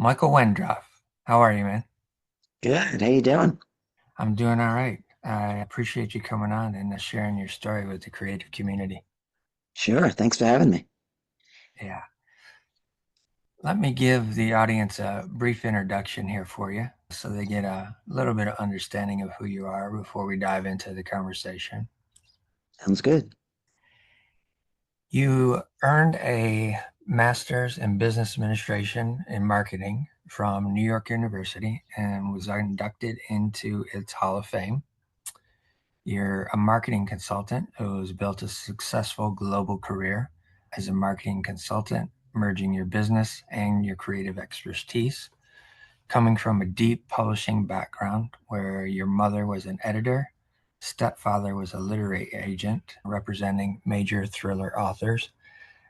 Michael Wendroff. How are you, man? Good. How you doing? I'm doing all right. I appreciate you coming on and sharing your story with the creative community. Sure. Thanks for having me. Yeah. Let me give the audience a brief introduction here for you so they get a little bit of understanding of who you are before we dive into the conversation. Sounds good. You earned a master's in business administration and marketing from New York University and was inducted into its Hall of Fame. You're a marketing consultant who's built a successful global career as a marketing consultant, merging your business and your creative expertise. Coming from a deep publishing background where your mother was an editor, stepfather was a literary agent representing major thriller authors,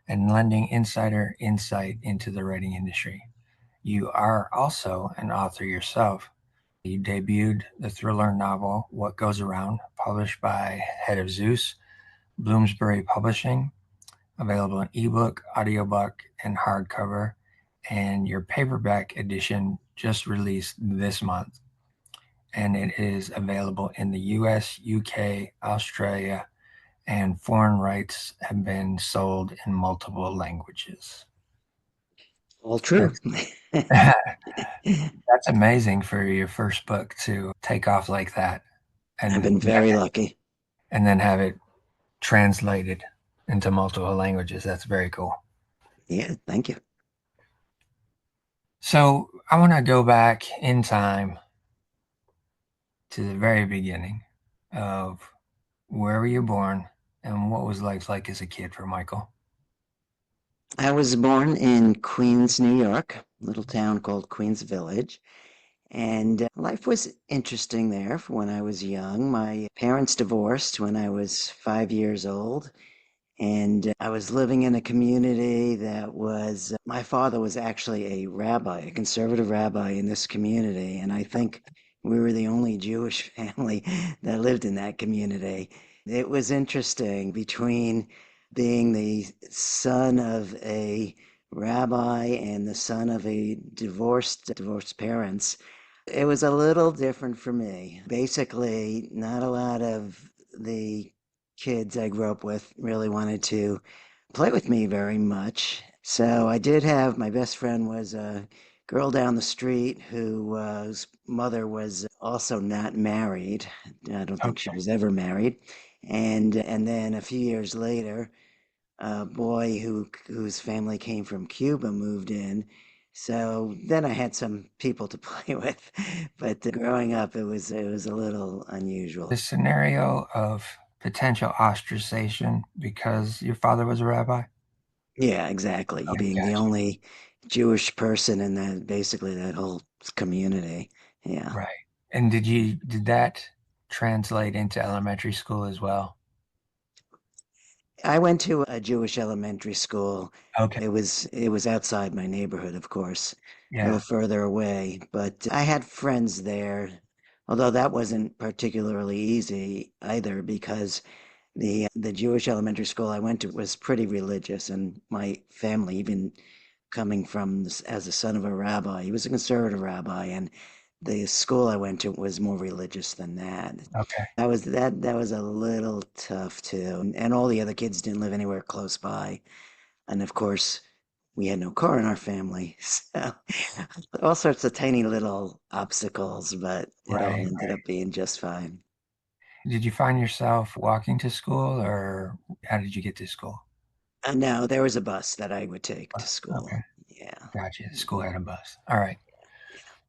and lending insider insight into the writing industry. You are also an author yourself. You debuted the thriller novel What Goes Around, published by Head of Zeus, Bloomsbury Publishing, available in ebook, audiobook, and hardcover, and your paperback edition just released this month. And it is available in the US, UK, Australia, and foreign rights have been sold in multiple languages. All true. That's that's amazing for your first book to take off like that I've and been very lucky. have it translated into multiple languages. That's very cool. Yeah, thank you. So I want to go back in time to the very beginning of where were you born and what was life like as a kid for Michael? I was born in Queens, New York, a little town called Queens Village. And life was interesting there when I was young. My parents divorced when I was 5 years old. And I was living in a community that was, my father was actually a rabbi, a conservative rabbi in this community. And I think we were the only Jewish family that lived in that community. It was interesting between being the son of a rabbi and the son of a divorced parents. It was a little different for me. Basically, not a lot of the kids I grew up with really wanted to play with me very much. So I did have my best friend was a girl down the street whose mother was also not married. I don't think she Okay. was ever married. And then a few years later, a boy whose family came from Cuba moved in. So then I had some people to play with, but growing up it was a little The unusual. scenario of potential ostracization because your father was a rabbi? Yeah, exactly. Okay, Being the gotcha. only Jewish person in that basically that whole community. Yeah. Right. And did that translate into elementary school as well? I went to a Jewish elementary school. Okay. It was outside my neighborhood, of course, a little Yeah. further away, but I had friends there. Although that wasn't particularly easy either because the Jewish elementary school I went to was pretty religious, and my family, even coming from as the son of a rabbi, he was a conservative rabbi, and the school I went to was more religious than that. Okay. That was a little tough too, and all the other kids didn't live anywhere close by, and of course we had no car in our family, so all sorts of tiny little obstacles, but it all Right. ended up being just fine. Did you find yourself walking to school or how did you get to school? No, there was a bus that I would take to Bus. Okay. school. Yeah. Gotcha. The school had a bus. All right.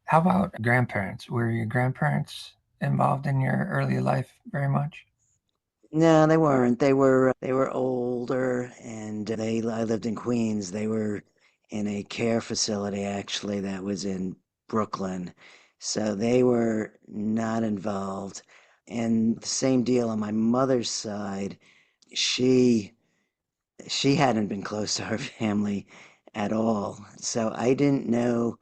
How about grandparents? Were your grandparents involved in your early life very much? No, they weren't. They were older, and I lived in Queens. They were in a care facility actually that was in Brooklyn, so they were not involved. And the same deal on my mother's side. She she hadn't been close to her family at all, so I didn't know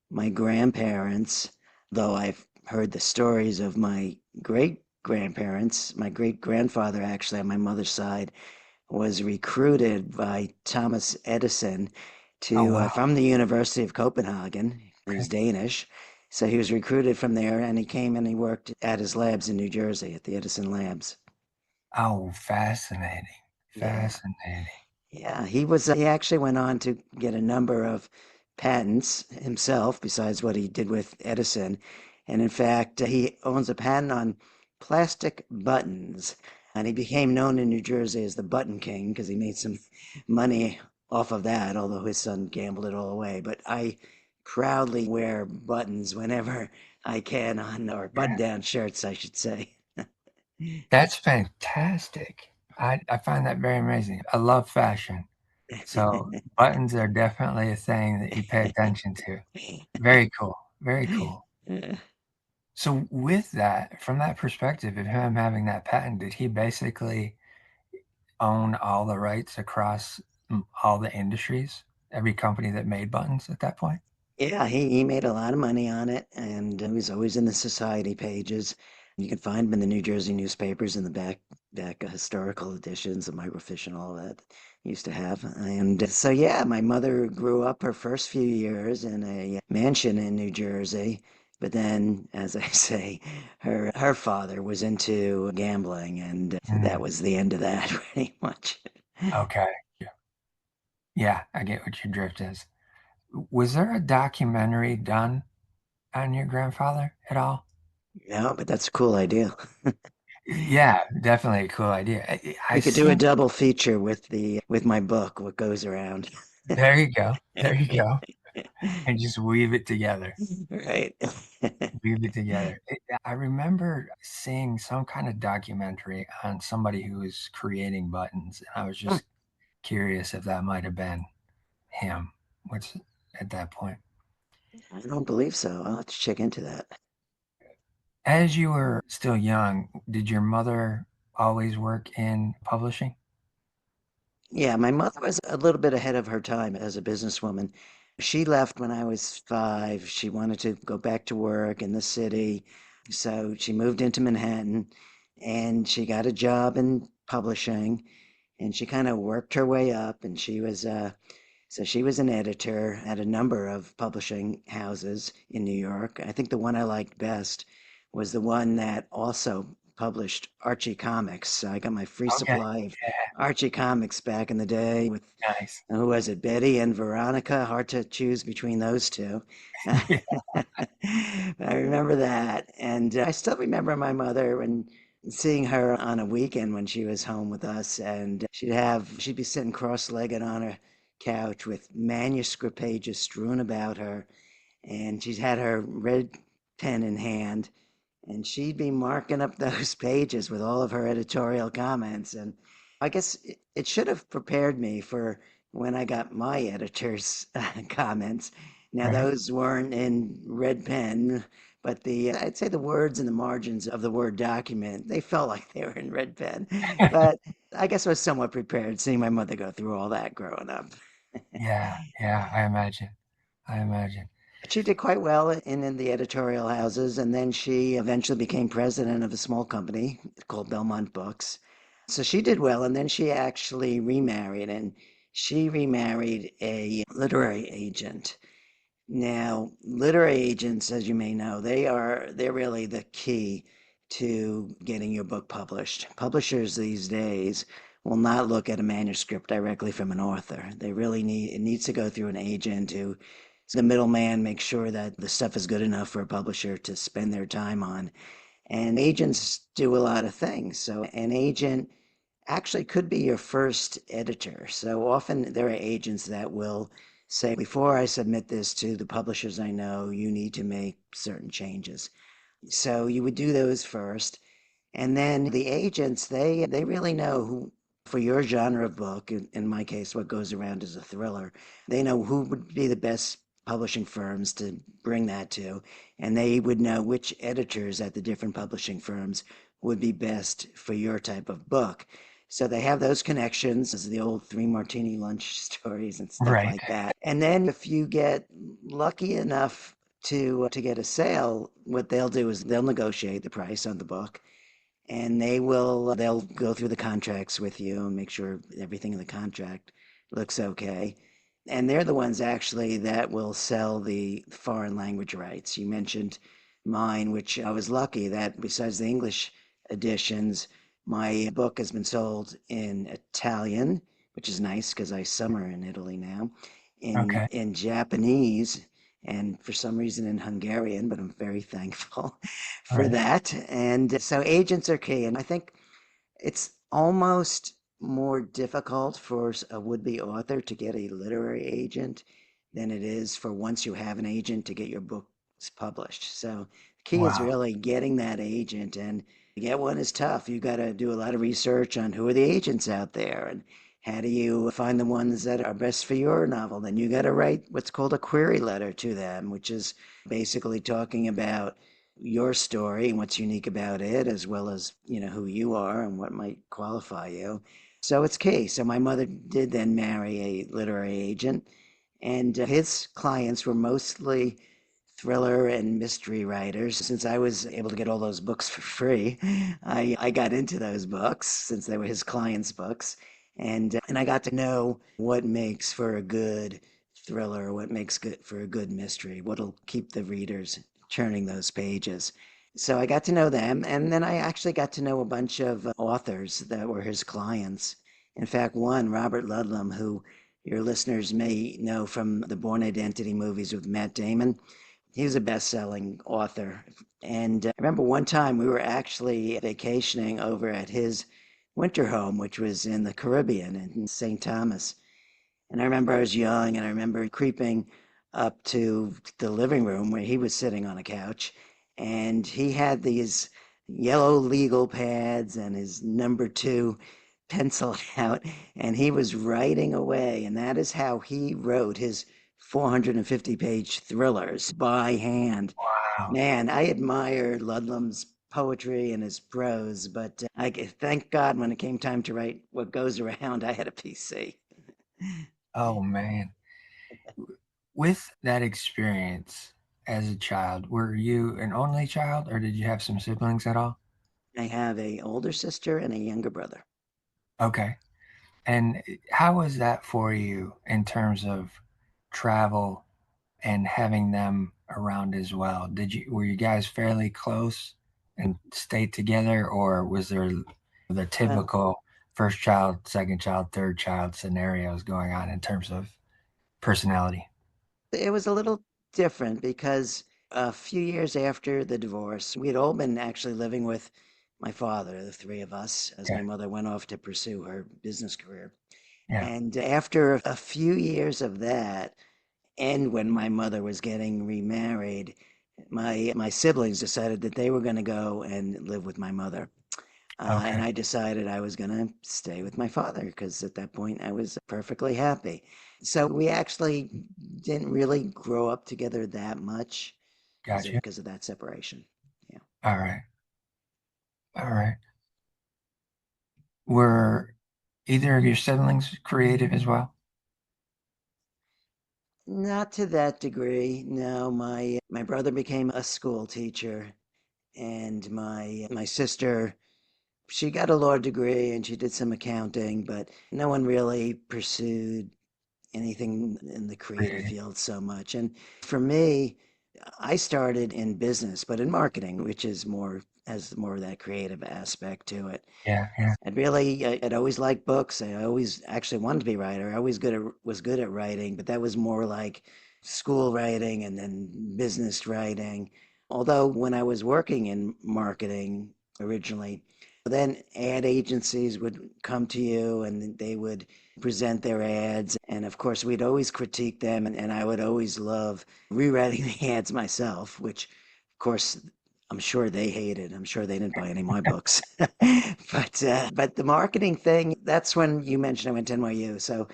my grandparents, though I've heard the stories of my great grandparents. My great grandfather, actually, on my mother's side, was recruited by Thomas Edison Oh, to wow. from the University of Copenhagen. He's Okay. Danish. So he was recruited from there and he came and he worked at his labs in New Jersey at the Edison Labs. Oh, fascinating. Yeah. Fascinating. Yeah, he actually went on to get a number of patents himself besides what he did with Edison. And in fact, he owns a patent on plastic buttons. And he became known in New Jersey as the Button King because he made some money off of that, although his son gambled it all away. But I proudly wear buttons whenever I can on, or Yeah. button-down shirts, I should say. That's fantastic. I find that very amazing. I love fashion. So buttons are definitely a thing that you pay attention to. Very cool. Very cool. So with that, from that perspective of him having that patent, did he basically own all the rights across all the industries, every company that made buttons at that point? Yeah, he made a lot of money on it, and he was always in the society pages. You can find him in the New Jersey newspapers in the back historical editions of microfiche and all that he used to have. And so yeah, my mother grew up her first few years in a mansion in New Jersey, but then, as I say, her father was into gambling, and that Mm, was the end of that pretty much. okay. Yeah. Yeah, I get what your drift is. Was there a documentary done on your grandfather at all? No, but that's a cool idea. Yeah, definitely a cool idea. I We could do a seem double feature with my book, What Goes Around. there you go. There you go. And just weave it together. Right. Weave it together. I remember seeing some kind of documentary on somebody who was creating buttons, and I was just curious if that might have been him. What's at that point? I don't believe so. I'll have to check into that. As you were still young, did your mother always work in publishing? Yeah, my mother was a little bit ahead of her time as a businesswoman. She left when I was 5. She wanted to go back to work in the city. So she moved into Manhattan and she got a job in publishing and she kind of worked her way up and she was an editor at a number of publishing houses in New York. I think the one I liked best was the one that also published Archie comics. So I got my free Okay. supply of Archie comics back in the day with Yeah, nice. who was it, Betty and Veronica? Hard to choose between those two. Yeah. I remember that. And I still remember my mother when seeing her on a weekend when she was home with us and she'd be sitting cross-legged on her couch with manuscript pages strewn about her and she's had her red pen in hand and she'd be marking up those pages with all of her editorial comments. And I guess it should have prepared me for when I got my editor's comments. Now, Right. those weren't in red pen, but I'd say the words in the margins of the Word document, they felt like they were in red pen. But I guess I was somewhat prepared seeing my mother go through all that growing up. Yeah, yeah, I imagine. I imagine. She did quite well in the editorial houses, and then she eventually became president of a small company called Belmont Books. So she did well, and then she actually remarried, and she remarried a literary agent. Now, literary agents, as you may know, they're really the key to getting your book published. Publishers these days will not look at a manuscript directly from an author. They really need it needs to go through an agent who is the middleman, make sure that the stuff is good enough for a publisher to spend their time on. And agents do a lot of things. So an agent actually could be your first editor. So often there are agents that will say, before I submit this to the publishers I know, you need to make certain changes. So you would do those first. And then the agents, they really know who, for your genre of book, in my case, what goes around is a thriller, they know who would be the best publishing firms to bring that to, and they would know which editors at the different publishing firms would be best for your type of book. So they have those connections, as the old three martini lunch stories and stuff Right. like that. And then if you get lucky enough to get a sale, what they'll do is they'll negotiate the price on the book and they'll go through the contracts with you and make sure everything in the contract looks okay. And they're the ones actually that will sell the foreign language rights. You mentioned mine, which I was lucky that besides the English editions, my book has been sold in Italian, which is nice because I summer in Italy now, Okay. in Japanese, and for some reason in Hungarian, but I'm very thankful for Right. that. And so agents are key. And I think it's almost more difficult for a would-be author to get a literary agent than it is for once you have an agent to get your books published. So the key is Wow. really getting that agent, and to get one is tough. You got to do a lot of research on who are the agents out there and how do you find the ones that are best for your novel. Then you got to write what's called a query letter to them, which is basically talking about your story and what's unique about it, as well as, who you are and what might qualify you. So it's key. So my mother did then marry a literary agent, and his clients were mostly thriller and mystery writers. Since I was able to get all those books for free, I got into those books since they were his clients' books. And I got to know what makes for a good thriller, what makes good for a good mystery, what'll keep the readers turning those pages. So I got to know them, and then I actually got to know a bunch of authors that were his clients. In fact, one, Robert Ludlum, who your listeners may know from the Born Identity movies with Matt Damon. He was a best-selling author. And I remember one time we were actually vacationing over at his winter home, which was in the Caribbean in St. Thomas. And I remember I was young, and I remember creeping up to the living room where he was sitting on a couch, and he had these yellow legal pads and his number two pencil out, and he was writing away. And that is how he wrote his 450-page thrillers by hand. Wow. Man, I admire Ludlum's poetry and his prose, but thank God when it came time to write What Goes Around, I had a PC. Oh man. With that experience as a child, were you an only child or did you have some siblings at all? I have a older sister and a younger brother. Okay. And how was that for you in terms of travel and having them around as well? Were you guys fairly close and stayed together, or was there the Well, typical first child, second child, third child scenarios going on in terms of personality? it was a little different because a few years after the divorce, we had all been actually living with my father, the three of us, as Okay. my mother went off to pursue her business career. Yeah. And after a few years of that, and when my mother was getting remarried, my siblings decided that they were going to go and live with my mother. And Okay. I decided I was going to stay with my father because at that point I was perfectly happy. So we actually didn't really grow up together that much Gotcha. because of that separation. Yeah. All right. All right. Were either of your siblings creative as well? Not to that degree. No, my brother became a school teacher, and my sister, she got a law degree and she did some accounting, but no one really pursued anything in the creative Creative. field so much. And for me, I started in business, but in marketing, which is more has more of that creative aspect to it. Yeah. Yeah. I'd always liked books. I always actually wanted to be a writer. I always was good at writing, but that was more like school writing and then business writing. Although when I was working in marketing originally, then ad agencies would come to you and they would present their ads. And of course, we'd always critique them. And I would always love rewriting the ads myself, which, of course, I'm sure they hated. I'm sure they didn't buy any of my books. But the marketing thing, that's when you mentioned I went to NYU. So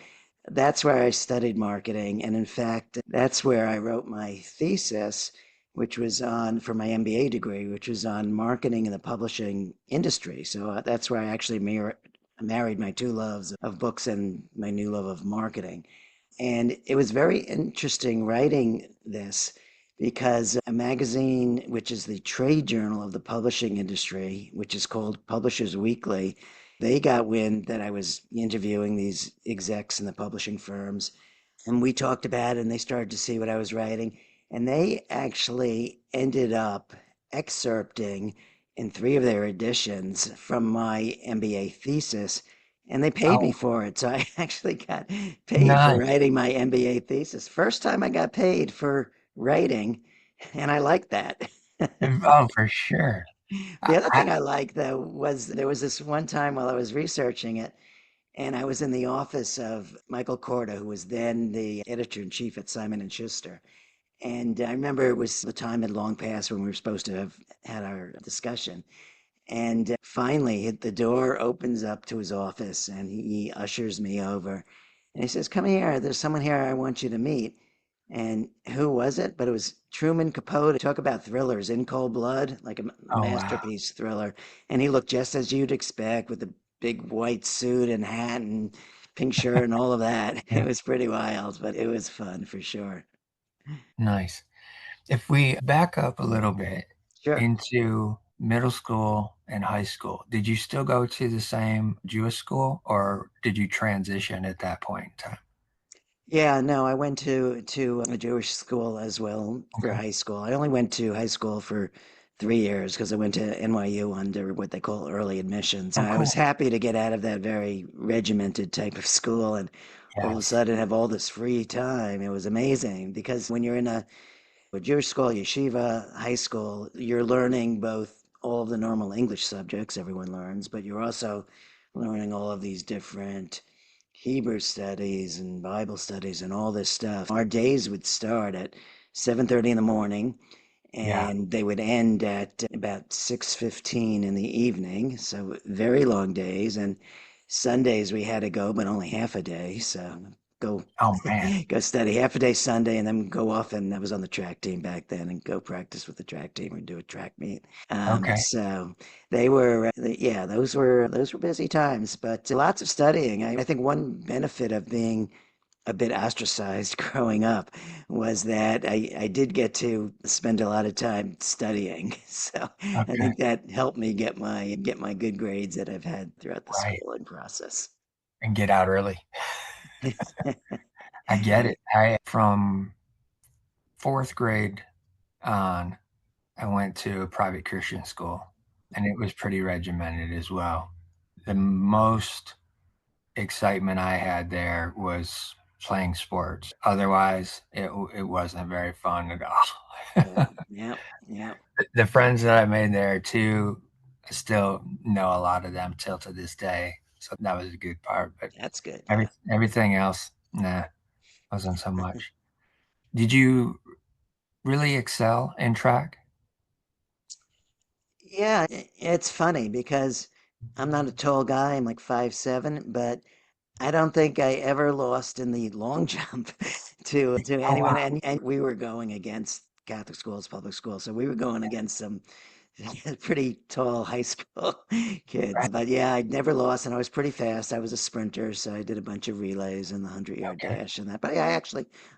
that's where I studied marketing. And in fact, that's where I wrote my thesis, which was on for my MBA degree, which was on marketing in the publishing industry. So that's where I actually married my two loves of books and my new love of marketing. And it was very interesting writing this because a magazine, which is the trade journal of the publishing industry, which is called Publishers Weekly, they got wind that I was interviewing these execs in the publishing firms. and we talked about it, and they started to see what I was writing, and they actually ended up excerpting in three of their editions from my MBA thesis, and they paid me Oh, for it. So I actually got paid for nice. writing my MBA thesis. First time I got paid for writing, and I like that. Oh, for sure. The other I thing I liked though was there was this one time while I was researching it, and I was in the office of Michael Korda, who was then the editor in chief at Simon and Schuster. And I remember it was the time had long passed when we were supposed to have had our discussion. And finally, the door opens up to his office, and he ushers me over. And he says, "Come here. There's someone here I want you to meet." And who was it? But it was Truman Capote. Talk about thrillers, In Cold Blood, like a oh, wow. masterpiece thriller. And he looked just as you'd expect with the big white suit and hat and pink shirt and all of that. It Yeah, was pretty wild, but it was fun for sure. nice. If we back up a little bit Sure. into middle school and high school, did you still go to the same Jewish school or did you transition at that point in time? Yeah, no, I went to a Jewish school as well for Okay. high school. I only went to high school for 3 years because I went to NYU under what they call early admissions. Oh, I was cool. happy to get out of that very regimented type of school and all of a Yes. sudden have all this free time. It was amazing because when you're in a Jewish school, yeshiva, high school, you're learning both all of the normal English subjects everyone learns, but you're also learning all of these different Hebrew studies and Bible studies and all this stuff. Our days would start at 7:30 in the morning Yeah. and they would end at about 6:15 in the evening, so very long days. And Sundays we had to go, but only half a day, so go Oh, man. go study half a day Sunday and then go off. And I was on the track team back then and go practice with the track team or do a track meet. Okay. So they were, yeah, those were busy times, but lots of studying. I think one benefit of being a bit ostracized growing up was that I did get to spend a lot of time studying. So I Okay. think that helped me get my good grades that I've had throughout the Right. schooling process. And get out early. I get it. From fourth grade on, I went to a private Christian school and it was pretty regimented as well. The most excitement I had there was playing sports. Otherwise, it wasn't very fun at Yeah, all. yeah, yeah. The friends that I made there too, I still know a lot of them till to this day. So that was a good part. But That's good. Yeah. everything else, nah, wasn't so much. Did you really excel in track? Yeah, it's funny because I'm not a tall guy. I'm like 5'7", but I don't think I ever lost in the long jump to Oh anyone. wow. And we were going against Catholic schools, public schools, so we were going against some pretty tall high school kids. Right. But yeah, I never lost, and I was pretty fast. I was a sprinter, so I did a bunch of relays and the 100-yard Okay. dash and that. But yeah,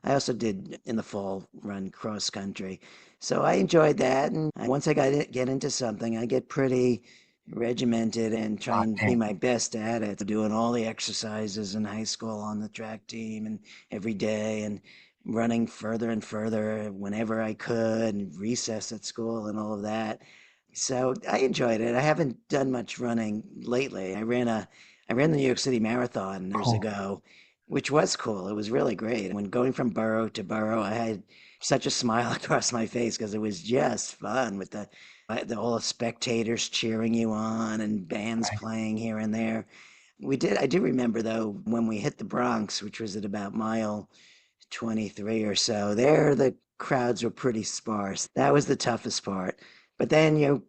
I also did in the fall run cross country, so I enjoyed that. And once I get into something, I get pretty regimented and try Locked and be in. my best at it. Doing all the exercises in high school on the track team and every day, and running further and further whenever I could, and recess at school and all of that. So I enjoyed it. I haven't done much running lately. I ran the New York City Marathon years Cool. ago, which was cool. It was really great. When going from borough to borough, I had such a smile across my face because it was just fun with the all the spectators cheering you on and bands Right. playing here and there. I do remember though when we hit the Bronx, which was at about mile 23 or so. There, the crowds were pretty sparse. That was the toughest part. But then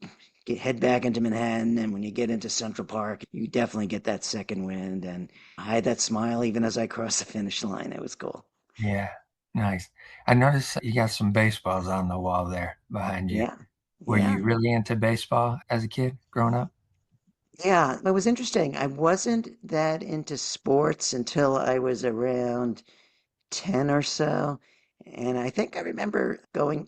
head back into Manhattan, and when you get into Central Park, you definitely get that second wind. And I had that smile even as I crossed the finish line. It was cool. Yeah. Nice. I noticed you got some baseballs on the wall there behind you. Yeah. Were Yeah. you really into baseball as a kid growing up? Yeah. It was interesting. I wasn't that into sports until I was around 10 or so. And I think I remember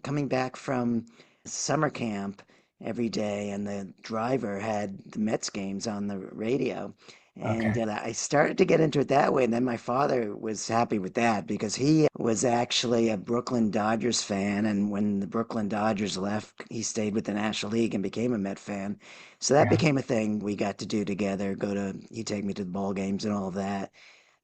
coming back from summer camp every day, and the driver had the Mets games on the radio. Okay. And I started to get into it that way. And then my father was happy with that because he was actually a Brooklyn Dodgers fan. And when the Brooklyn Dodgers left, he stayed with the National League and became a Met fan. So that Yeah. became a thing we got to do together. He'd take me to the ball games and all of that.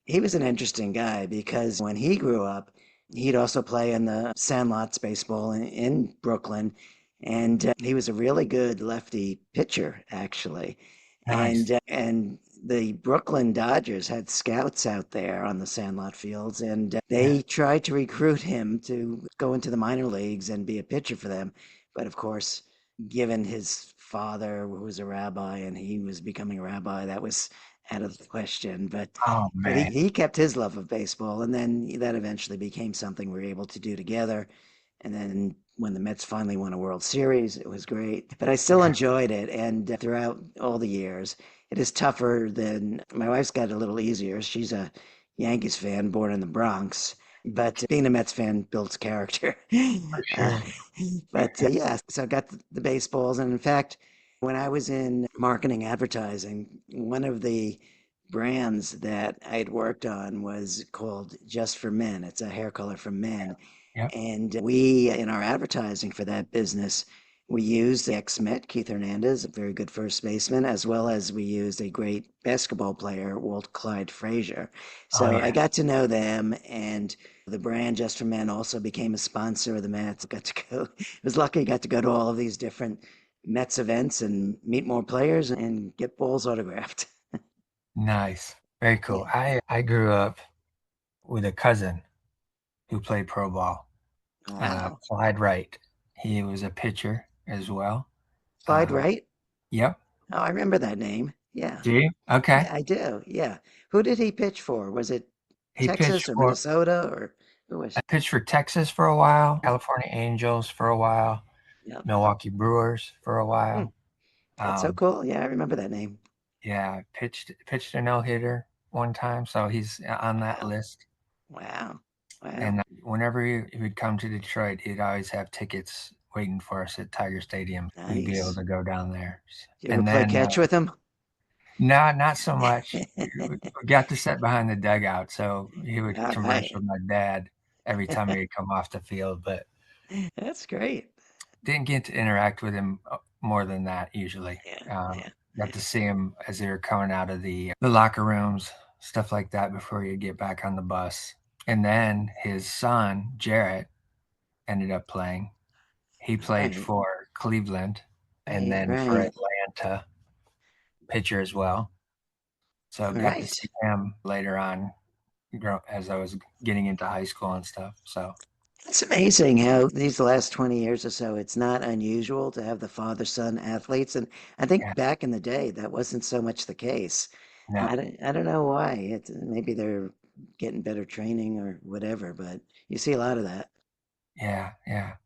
He was an interesting guy because when he grew up, he'd also play in the Sandlots baseball in Brooklyn. And he was a really good lefty pitcher, actually. Nice. And the Brooklyn Dodgers had scouts out there on the Sandlot fields, and Yeah. they tried to recruit him to go into the minor leagues and be a pitcher for them. But of course, given his father, who was a rabbi, and he was becoming a rabbi, that was out of the question. Oh But man. he kept his love of baseball, and then that eventually became something we were able to do together. And then when the Mets finally won a World Series, it was great. But I still Yeah. enjoyed it. And throughout all the years, it is tougher than my wife's got it a little easier. She's a Yankees fan, born in the Bronx. But being a Mets fan builds character. For uh, sure. but yeah, so I got the baseballs. And in fact, when I was in marketing advertising, one of the brands that I'd worked on was called Just for Men. It's a hair color for men. Yep. And we, in our advertising for that business, we used the ex-Met, Keith Hernandez, a very good first baseman, as well as we used a great basketball player, Walt Clyde Frazier. Oh So I yeah. got to know them, and the brand Just for Men also became a sponsor of the Mets. Got to go. I was lucky. I got to go to all of these different Mets events and meet more players and get balls autographed. Nice. Very cool. Yeah. I grew up with a cousin who played pro ball, Wow. Clyde Wright. He was a pitcher as well. Clyde Um, Wright? yep. Oh, I remember that name. Yeah. Do you? Okay. Yeah, I do. Yeah. Who did he pitch for? Was it He pitched Texas or for Minnesota or who I was? pitched for Texas for a while, California Angels for a while, Yeah. Milwaukee Brewers for a Hmm. while. That's so Um, cool. Yeah, I remember that name. yeah, pitched a no hitter one time, so he's on that Wow. list. Wow. Wow. And whenever he would come to Detroit, he'd always have tickets waiting for us at Tiger Stadium. We'd be able Nice. to go down there. Did you ever And play then, catch with him? not so much. We got to sit behind the dugout, so he would All converse right. with my dad every time he'd come off the field, but That's great. didn't get to interact with him more than that usually. Yeah. Um, Yeah. got to see him as they were coming out of the locker rooms, stuff like that before you get back on the bus. And then his son, Jarrett, ended up playing. He All played right. for Cleveland and Right. then for Right. Atlanta, pitcher as well. So All got to see right. him later on as I was getting into high school and stuff. So It's amazing how these last 20 years or so, it's not unusual to have the father-son athletes. And I yeah, think back in the day, that wasn't so much the case. no, I don't know why. Maybe they're getting better training or whatever, but you see a lot of that. yeah, yeah.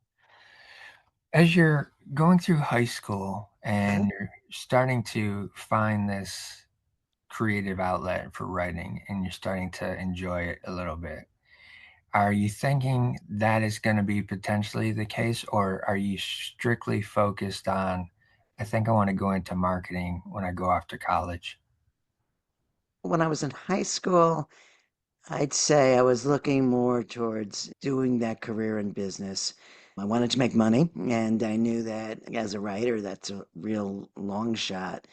As you're going through high school Uh-huh. and you're starting to find this creative outlet for writing and you're starting to enjoy it a little bit, are you thinking that is going to be potentially the case, or are you strictly focused on, I think I want to go into marketing when I go off to college? When I was in high school, I'd say I was looking more towards doing that career in business. I wanted to make money, and I knew that as a writer, that's a real long shot.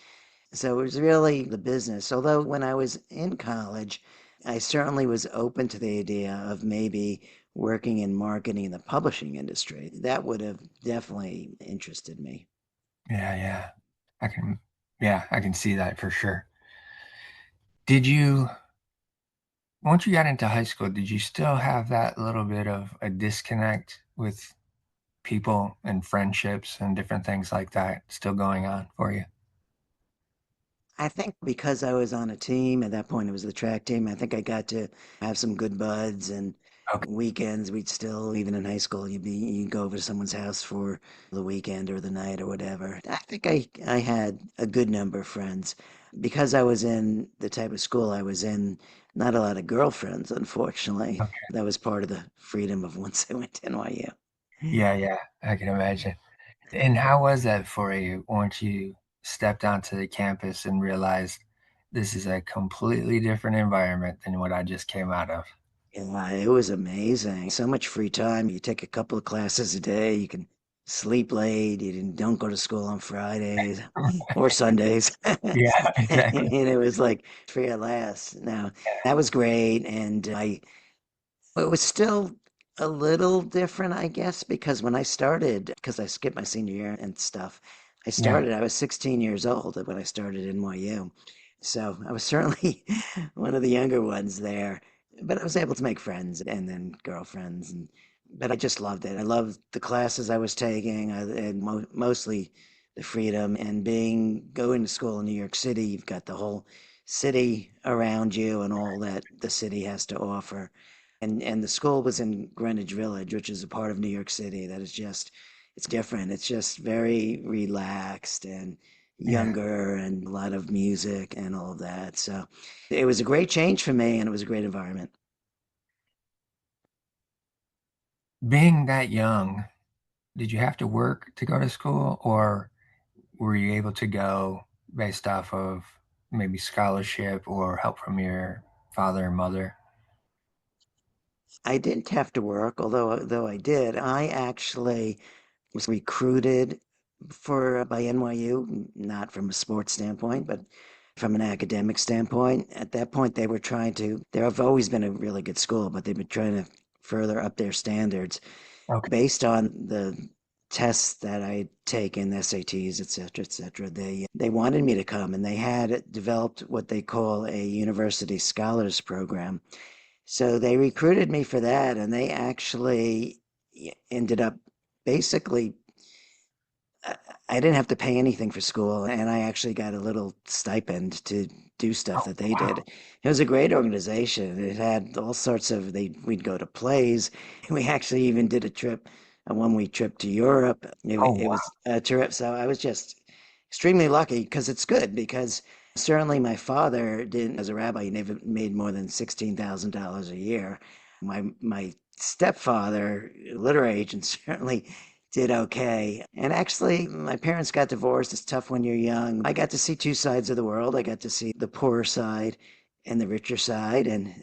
So it was really the business. Although when I was in college, I certainly was open to the idea of maybe working in marketing in the publishing industry. That would have definitely interested me. Yeah, yeah. I can, yeah, I can see that for sure. Did you, once you got into high school, did you still have that little bit of a disconnect with people and friendships and different things like that still going on for you? I think because I was on a team at that point, it was the track team. I think I got to have some good buds, and Okay. weekends we'd still, even in high school, you'd go over to someone's house for the weekend or the night or whatever. I think I had a good number of friends because I was in the type of school I was in. Not a lot of girlfriends, unfortunately. Okay. That was part of the freedom of once I went to NYU. Yeah, yeah, I can imagine. And how was that for you once you stepped onto the campus and realized this is a completely different environment than what I just came out of. Yeah, it was amazing. So much free time. You take a couple of classes a day. You can sleep late. Don't go to school on Fridays or Sundays. Yeah, And exactly. it was like free at last. Now, that was great. And it was still a little different, I guess, because when I started, because I skipped my senior year and stuff, Yeah, I was 16 years old when I started NYU. So I was certainly one of the younger ones there, but I was able to make friends and then girlfriends. But I just loved it. I loved the classes I was taking, and mostly the freedom and going to school in New York City. You've got the whole city around you and all that the city has to offer. And the school was in Greenwich Village, which is a part of New York City that is just it's different. It's just very relaxed and yeah. younger and a lot of music and all of that. So it was a great change for me and it was a great environment. Being that young, did you have to work to go to school, or were you able to go based off of maybe scholarship or help from your father and mother? I didn't have to work, although I did. I actually was recruited for by NYU, not from a sports standpoint, but from an academic standpoint. At that point, they were trying to. They have always been a really good school, but they've been trying to further up their standards Okay. based on the tests that I'd taken, SATs, et cetera, et cetera. They wanted me to come, and they had developed what they call a university scholars program. So they recruited me for that, and they actually ended up basically I I didn't have to pay anything for school, and I actually got a little stipend to do stuff Oh, that they did. wow. It was a great organization. It had all sorts of we'd go to plays. We actually even did a 1 week trip to Europe. Oh, It wow. was a trip, so I was just extremely lucky because it's good because certainly my father didn't, as a rabbi, he never made more than $16,000 a year. My stepfather, literary agent, certainly did okay. And actually, my parents got divorced. It's tough when you're young. I got to see two sides of the world. I got to see the poorer side and the richer side. And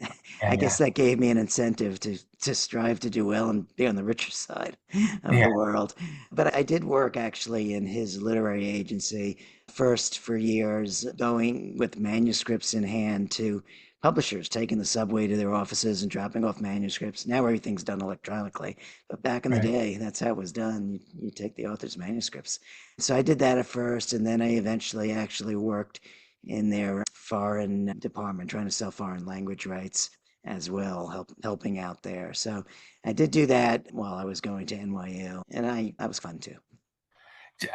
Yeah, I yeah, guess that gave me an incentive to strive to do well and be on the richer side of yeah. the world. But I did work actually in his literary agency first for years, going with manuscripts in hand to publishers, taking the subway to their offices and dropping off manuscripts. Now everything's done electronically. But back in the Right. day, that's how it was done. You take the author's manuscripts. So I did that at first, and then I eventually actually worked in their foreign department, trying to sell foreign language rights as well, helping out there. So I did do that while I was going to NYU, and that was fun too.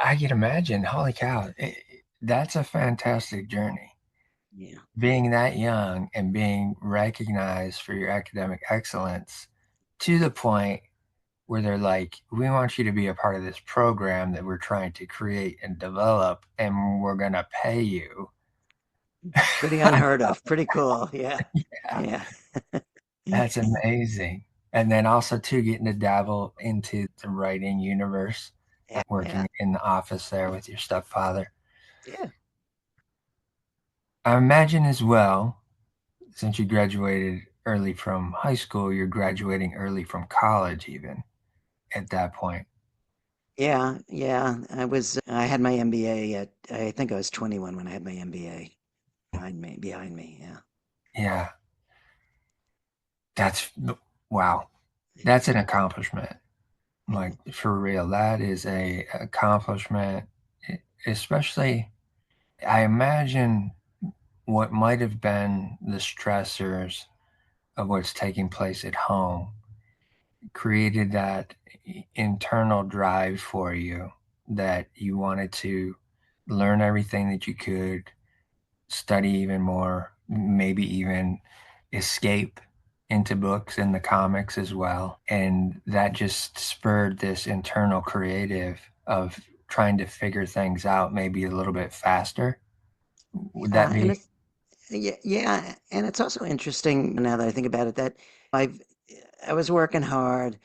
I can imagine. Holy cow. That's a fantastic journey. Yeah. Being that young and being recognized for your academic excellence to the point where they're like, we want you to be a part of this program that we're trying to create and develop, and we're going to pay you. Pretty unheard of. Pretty cool. Yeah. Yeah, Yeah. that's amazing. And then also, too, getting to dabble into the writing universe, Yeah. Yeah. working in the office there with your stepfather. Yeah. I imagine as well, since you graduated early from high school, you're graduating early from college, even at that point. Yeah. Yeah. I had my MBA I think I was 21 when I had my MBA behind me. Yeah. Yeah, that's wow. That's an accomplishment. Like for real, that is a accomplishment. Especially, I imagine what might have been the stressors of what's taking place at home created that internal drive for you that you wanted to learn everything that you could, study even more, maybe even escape into books and the comics as well. And that just spurred this internal creative of trying to figure things out maybe a little bit faster. Would that And be? it's yeah, and it's also interesting now that I think about it that I've I was working hard.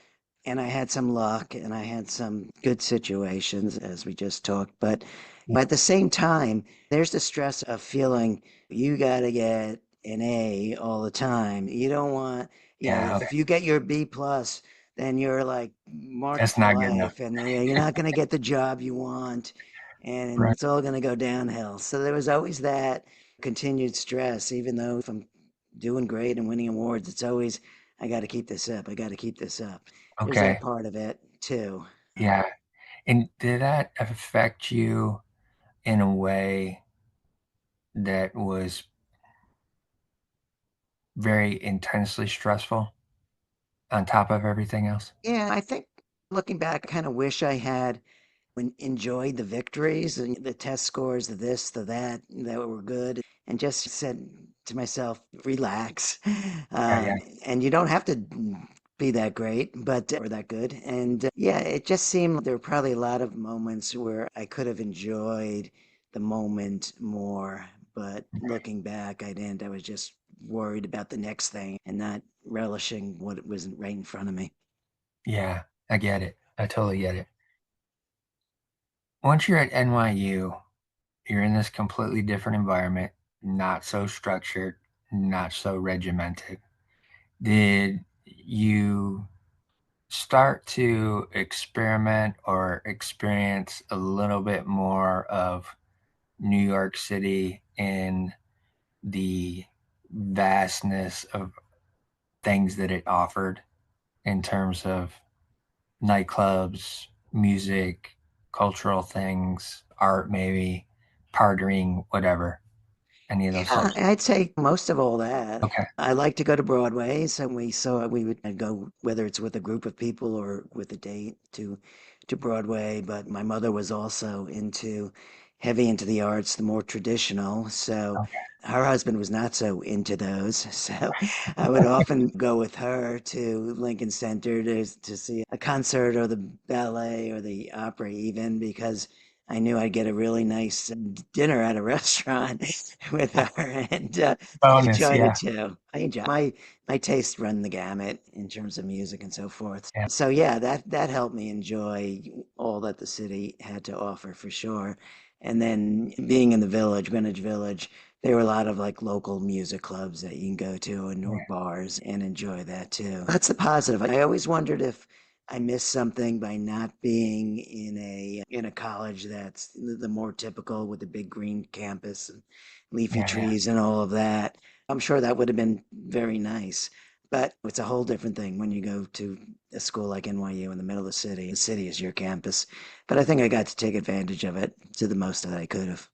and I had some luck and I had some good situations as we just talked. But Yeah. at the same time, there's the stress of feeling you got to get an A all the time. You don't want, Yeah. if you get your B plus, then you're like marked That's for not good enough. life and you're not going to get the job you want and Right. it's all going to go downhill. So there was always that continued stress, even though if I'm doing great and winning awards, it's always, I got to keep this up. I got to keep this up. There's that Okay. part of it too. Yeah. And did that affect you in a way that was very intensely stressful on top of everything else? Yeah, I think looking back, I kind of wish I had enjoyed the victories and the test scores, the this, the that were good, and just said to myself, relax. Yeah. Yeah. And you don't have to be that great, but or that good. And yeah, it just seemed there were probably a lot of moments where I could have enjoyed the moment more. But looking back, I didn't. I was just worried about the next thing and not relishing what was right in front of me. Yeah. I get it. I totally get it. Once you're at NYU, you're in this completely different environment, not so structured, not so regimented. Did you start to experiment or experience a little bit more of New York City in the vastness of things that it offered in terms of nightclubs, music, cultural things, art, maybe, partying, whatever, any of those Yeah, types? I'd say most of all that. Okay. I like to go to Broadway, so we would go whether it's with a group of people or with a date to Broadway. But my mother was also heavy into the arts, the more traditional. So Okay. her husband was not so into those. So I would often go with her to Lincoln Center to see a concert or the ballet or the opera even because I knew I'd get a really nice dinner at a restaurant with her, and I Bonus. enjoyed it Yeah. too. I enjoy my tastes run the gamut in terms of music and so forth. Yeah. So yeah, that helped me enjoy all that the city had to offer for sure. And then being in the village, Greenwich Village, there were a lot of like local music clubs that you can go to and or Yeah. bars and enjoy that too. That's the positive. I always wondered if I missed something by not being in a college that's the more typical with the big green campus and leafy Yeah. Yeah. trees and all of that. I'm sure that would have been very nice. But it's a whole different thing when you go to a school like NYU in the middle of the city. The city is your campus. But I think I got to take advantage of it to the most that I could have.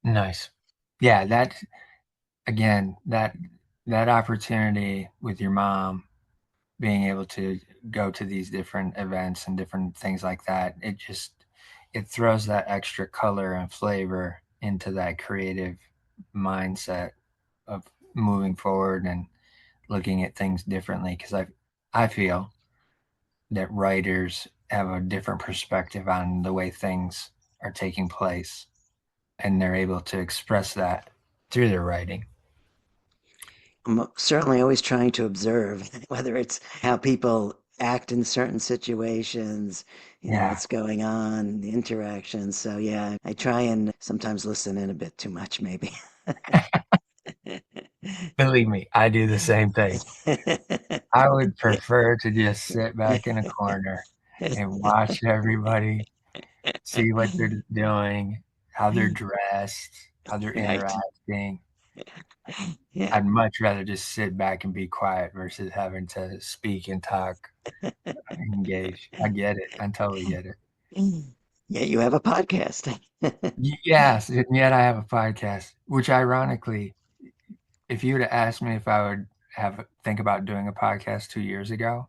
Nice. Yeah. That again, that opportunity with your mom being able to go to these different events and different things like that, it throws that extra color and flavor into that creative mindset of moving forward and looking at things differently because I feel that writers have a different perspective on the way things are taking place and they're able to express that through their writing. I'm certainly always trying to observe whether it's how people act in certain situations, Yeah. what's going on, the interactions. So yeah, I try and sometimes listen in a bit too much, maybe. Believe me, I do the same thing. I would prefer to just sit back in a corner and watch everybody, see what they're doing, how they're dressed, how they're Right. interacting. Yeah. I'd much rather just sit back and be quiet versus having to speak and talk and engage. I get it. I totally get it. Yeah, you have a podcast. Yes, and yet I have a podcast, which ironically, if you would have asked me if I would have think about doing a podcast 2 years ago,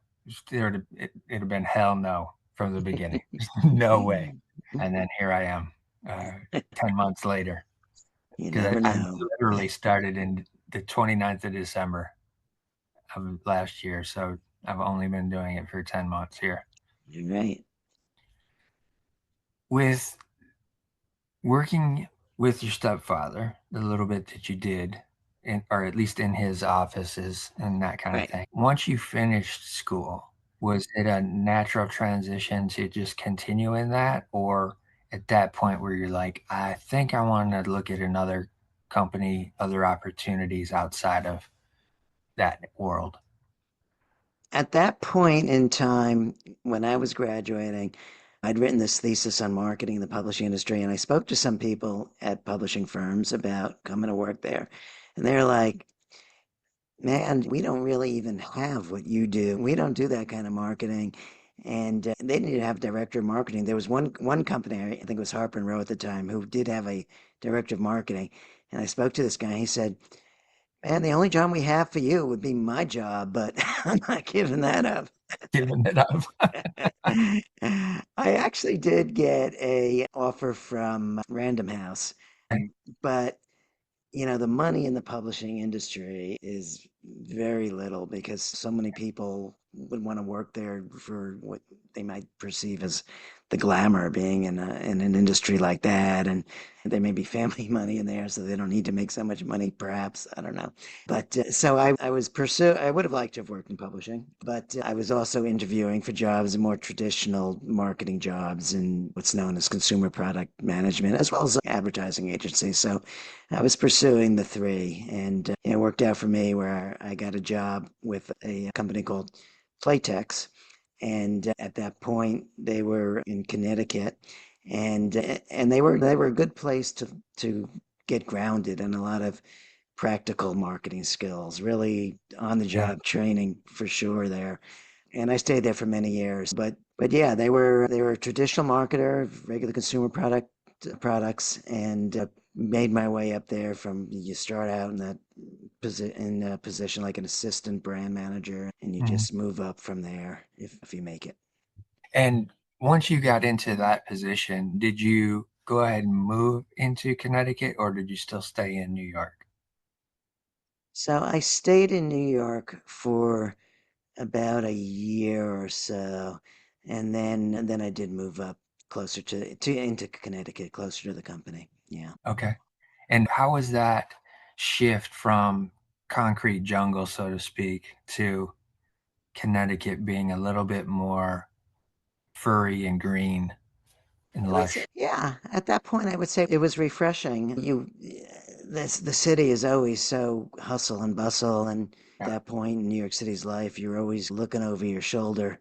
it'd have been hell no from the beginning. Just no way. And then here I am, 10 months later, You because never I know. literally started in the 29th of December of last year. So I've only been doing it for 10 months here. You're right. With working with your stepfather, the little bit that you did, or at least in his offices and that kind of Right. thing. Once you finished school, Was it a natural transition to just continue in that, or at that point where you're like, I think I want to look at another company, other opportunities outside of that world? At that point in time, when I was graduating, I'd written this thesis on marketing in the publishing industry, and I spoke to some people at publishing firms about coming to work there. And they're like, man, we don't really even have what you do. We don't do that kind of marketing. And they didn't even have director of marketing. There was one company, I think it was Harper and Row at the time, who did have a director of marketing. And I spoke to this guy. He said, "Man, the only job we have for you would be my job, but I'm not giving that up." Giving it up. I actually did get a offer from Random House, but the money in the publishing industry is very little because so many people would want to work there for what they might perceive as the glamour of being in an industry like that. And there may be family money in there, so they don't need to make so much money, perhaps. I don't know. But so I was I would have liked to have worked in publishing, but I was also interviewing for jobs, more traditional marketing jobs in what's known as consumer product management, as well as advertising agencies. So I was pursuing the three, and it worked out for me where I got a job with a company called Playtex, and at that point they were in Connecticut, and they were a good place to get grounded in a lot of practical marketing skills, really on the Yeah. job training for sure there. And I stayed there for many years, but yeah, they were a traditional marketer, of regular consumer products, and made my way up there from you start out in that in a position like an assistant brand manager, and you Mhm. just move up from there if you make it. And once you got into that position, did you go ahead and move into Connecticut or did you still stay in New York? So I stayed in New York for about a year or so, and then I did move up closer to into Connecticut, closer to the company. Yeah. Okay. And how was that shift from concrete jungle, so to speak, to Connecticut being a little bit more furry and green and It was, lush? yeah, at that point, I would say it was refreshing. The city is always so hustle and bustle, and at Yeah. that point in New York City's life, you're always looking over your shoulder,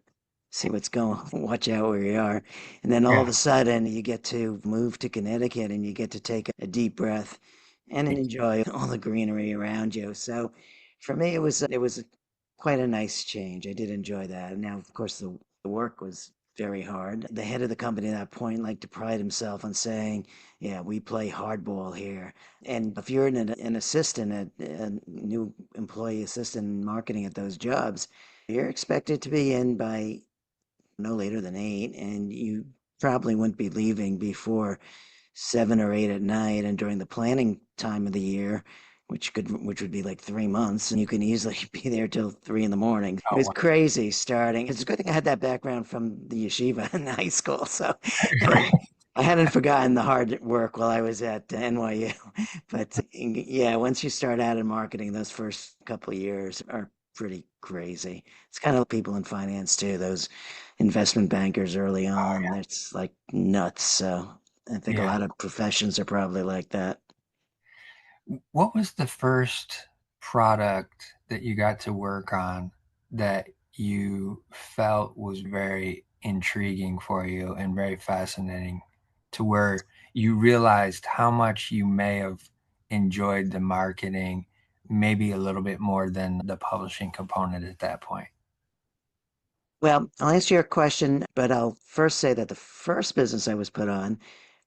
see what's going, watch out where you are. And then all of Yeah. a sudden, you get to move to Connecticut and you get to take a deep breath and enjoy all the greenery around you. So for me, it was quite a nice change. I did enjoy that. Now, of course, the work was very hard. The head of the company at that point liked to pride himself on saying, "Yeah, we play hardball here." And if you're an assistant, a new employee assistant in marketing at those jobs, you're expected to be in by no later than 8, and you probably wouldn't be leaving before 7 or 8 at night. And during the planning time of the year, which would be like 3 months, and you can easily be there till 3 in the morning. It Oh, was wow. crazy starting. It's a good thing I had that background from the yeshiva in high school, so Right. I hadn't forgotten the hard work while I was at NYU. But yeah, once you start out in marketing, those first couple of years are pretty crazy. It's kind of people in finance too, those investment bankers early Oh, on. It's like nuts. So I think a yeah. lot of professions are probably like that. What was the first product that you got to work on that you felt was very intriguing for you and very fascinating to where you realized how much you may have enjoyed the marketing, maybe a little bit more than the publishing component at that point? Well, I'll answer your question, but I'll first say that the first business I was put on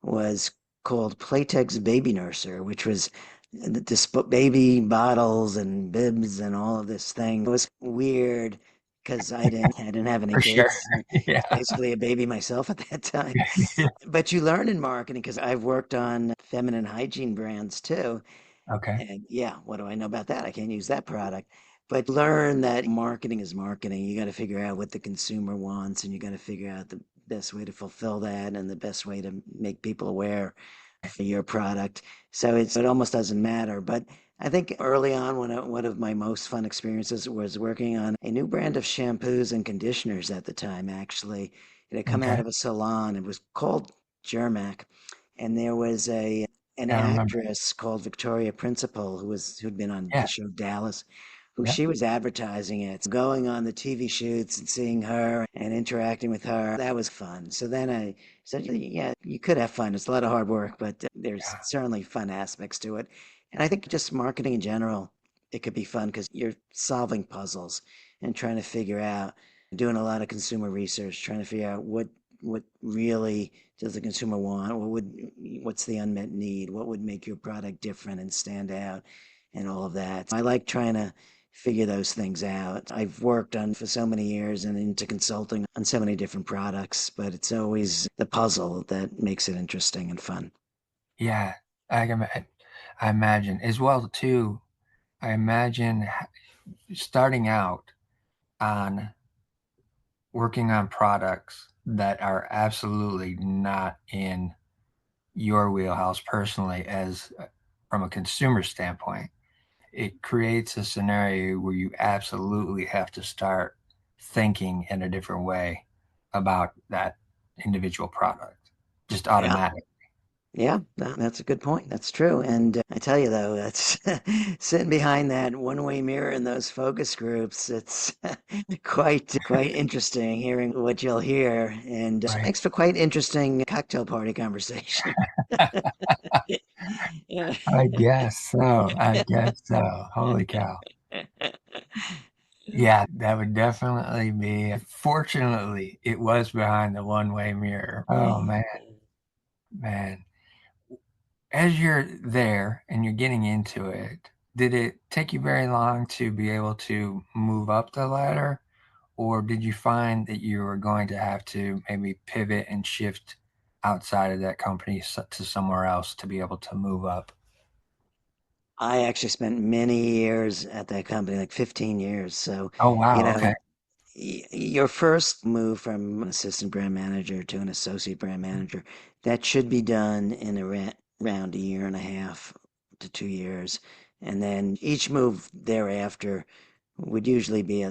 was called Playtex Baby Nurser, which was this baby bottles and bibs and all of this thing. It was weird because I didn't have any For sure. kids. I was Yeah. basically a baby myself at that time. But you learn in marketing because I've worked on feminine hygiene brands too. Okay. And yeah, what do I know about that? I can't use that product. But learn that marketing is marketing. You got to figure out what the consumer wants, and you got to figure out the best way to fulfill that and the best way to make people aware for your product. So it almost doesn't matter. But I think early on, one of my most fun experiences was working on a new brand of shampoos and conditioners at the time, actually. It had come out Okay. of a salon. It was called Germac. And there was an I remember. actress called Victoria Principal who'd been on the Yeah. show Dallas, who Yep. she was advertising it. So going on the TV shoots and seeing her and interacting with her, that was fun. So then I said, yeah, you could have fun. It's a lot of hard work, but there's Yeah. certainly fun aspects to it. And I think just marketing in general, it could be fun because you're solving puzzles and trying to figure out, doing a lot of consumer research, trying to figure out what really does the consumer want? What's the unmet need? What would make your product different and stand out and all of that. I like trying to figure those things out. I've worked on for so many years and into consulting on so many different products, but it's always the puzzle that makes it interesting and fun. Yeah. I, can I imagine as well too. I imagine starting out on working on products that are absolutely not in your wheelhouse personally as from a consumer standpoint. It creates a scenario where you absolutely have to start thinking in a different way about that individual product, just Yeah. automatic. Yeah, that's a good point. That's true. And I tell you though, that's sitting behind that one-way mirror in those focus groups. It's quite interesting hearing what you'll hear, and Right. makes for quite interesting cocktail party conversation. Yeah. I guess so. I guess so. Holy cow. Yeah, that would definitely be. Fortunately, it was behind the one-way mirror. Oh man. As you're there and you're getting into it, did it take you very long to be able to move up the ladder, or did you find that you were going to have to maybe pivot and shift outside of that company to somewhere else to be able to move up? I actually spent many years at that company, like 15 years. So, Oh, you wow. Okay. know, your first move from an assistant brand manager to an associate brand manager, that should be done in around a year and a half to 2 years. And then each move thereafter would usually be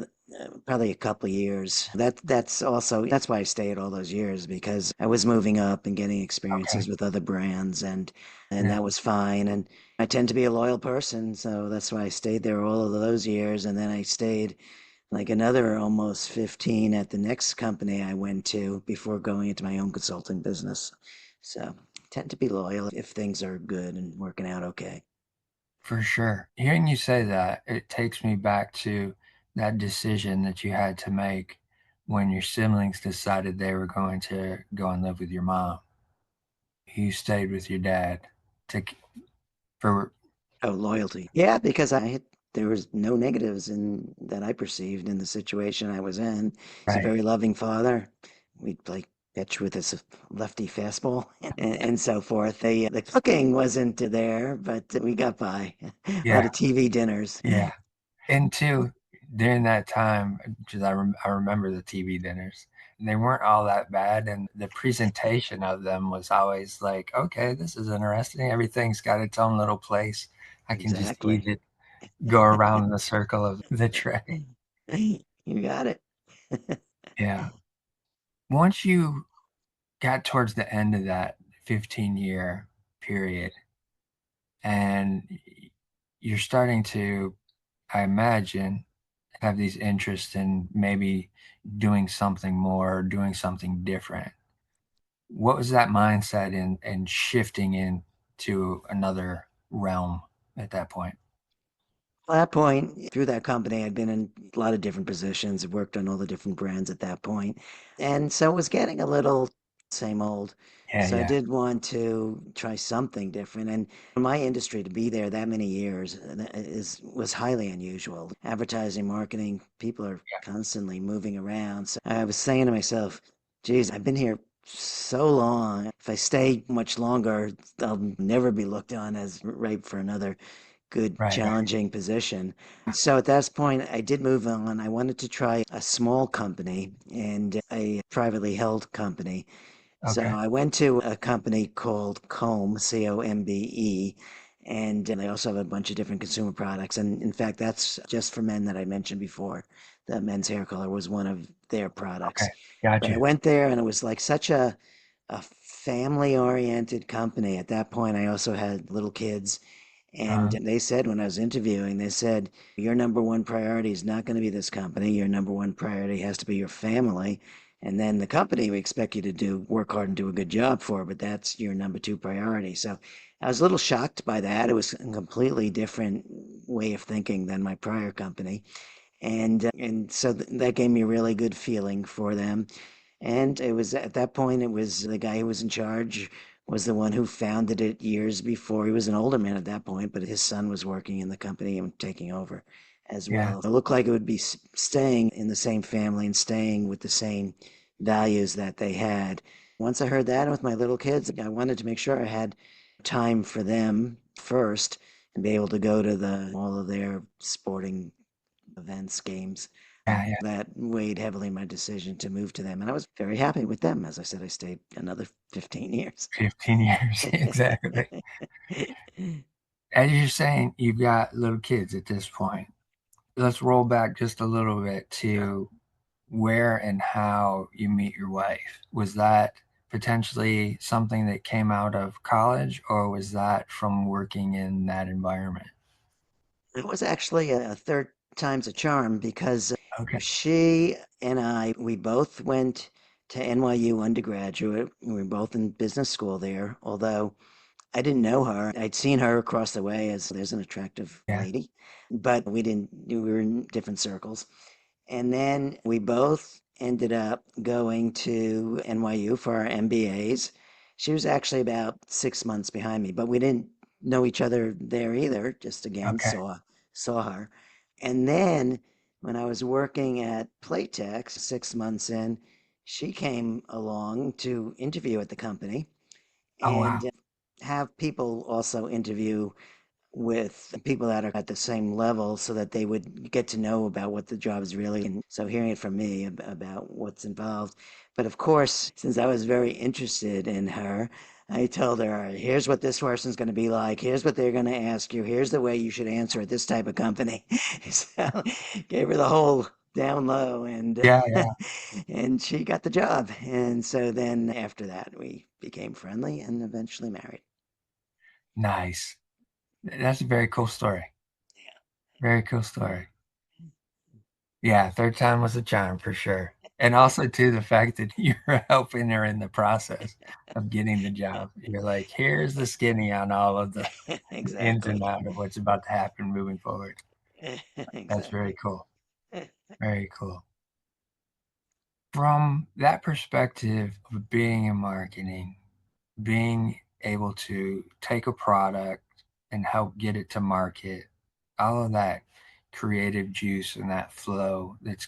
probably a couple of years. That's why I stayed all those years because I was moving up and getting Okay. experiences with other brands and Yeah. that was fine. And I tend to be a loyal person, so that's why I stayed there all of those years. And then I stayed like another almost 15 at the next company I went to before going into my own consulting business. So I tend to be loyal if things are good and working out okay. For sure. Hearing you say that, it takes me back to that decision that you had to make when your siblings decided they were going to go and live with your mom. You stayed with your dad to for Oh, loyalty. Yeah, because there was no negatives in that I perceived in the situation I was in. He's a right. very loving father. We'd play catch with his lefty fastball and so forth. The cooking wasn't there, but we got by. A lot Yeah. of TV dinners. Yeah. And two, during that time, because I remember the TV dinners, and they weren't all that bad, and the presentation of them was always like, okay, this is interesting. Everything's got its own little place. I can just eat Exactly. it, go around the circle of the tray. You got it. Yeah. Once you got towards the end of that 15-year period, and you're starting to, I imagine, have these interests in maybe doing something more, doing something different. What was that mindset in shifting into another realm at that point? At that point, through that company, I'd been in a lot of different positions, worked on all the different brands at that point, and so it was getting a little same old. Yeah, So I yeah, did want to try something different. And in my industry, to be there that many years was highly unusual. Advertising, marketing, people are yeah. constantly moving around. So I was saying to myself, geez, I've been here so long. If I stay much longer, I'll never be looked on as ripe for another good, Right, right. challenging position. So at that point, I did move on. I wanted to try a small company and a privately held company. So Okay. I went to a company called Combe, Combe, and they also have a bunch of different consumer products. And in fact, that's just for men that I mentioned before. The men's hair color was one of their Okay. products. Got But I you. went there and it was like such a family-oriented company. At that point, I also had little kids. And Uh, they said when I was interviewing, they said, your number one priority is not going to be this company. Your number one priority has to be your family. And then the company we expect you to do work hard and do a good job for, but that's your number two priority. So I was a little shocked by that. It was a completely different way of thinking than my prior company. And so that gave me a really good feeling for them. And it was at that point, it was the guy who was in charge was the one who founded it years before. He was an older man at that point, but his son was working in the company and taking over as yeah. well. It looked like it would be staying in the same family and staying with the same values that they had. Once I heard that with my little kids, I wanted to make sure I had time for them first and be able to go to all of their sporting events, games. Yeah. Yeah. That weighed heavily in my decision to move to them. And I was very happy with them. As I said, I stayed another 15 years. 15 years. Exactly. As you're saying, you've got little kids at this point. Let's roll back just a little bit to where and how you meet your wife. Was that potentially something that came out of college, or was that from working in that environment? It was actually a third time's a charm because Okay. she and I, we both went to NYU undergraduate. We were both in business school there, although I didn't know her. I'd seen her across the way as there's an attractive Yeah. lady, but we were in different circles. And then we both ended up going to NYU for our MBAs. She was actually about 6 months behind me, but we didn't know each other there either. Just again Okay. saw her. And then when I was working at Playtex 6 months in, she came along to interview at the company Oh, wow. and have people also interview with people that are at the same level so that they would get to know about what the job is really. And so hearing it from me about what's involved. But of course, since I was very interested in her, I told her, "All right, here's what this person's going to be like. Here's what they're going to ask you. Here's the way you should answer at this type of company." So gave her the whole down low and Yeah. Yeah. and she got the job. And so then after that, we became friendly and eventually married. Nice. That's a very cool story. Very cool story. Yeah. Third time was a charm for sure. And also, too, the fact that you're helping her in the process of getting the job. You're like, here's the skinny on all of the ins and Exactly. outs of what's about to happen moving forward. That's very Exactly. cool. Very cool. From that perspective of being in marketing, being able to take a product and help get it to market, all of that creative juice and that flow that's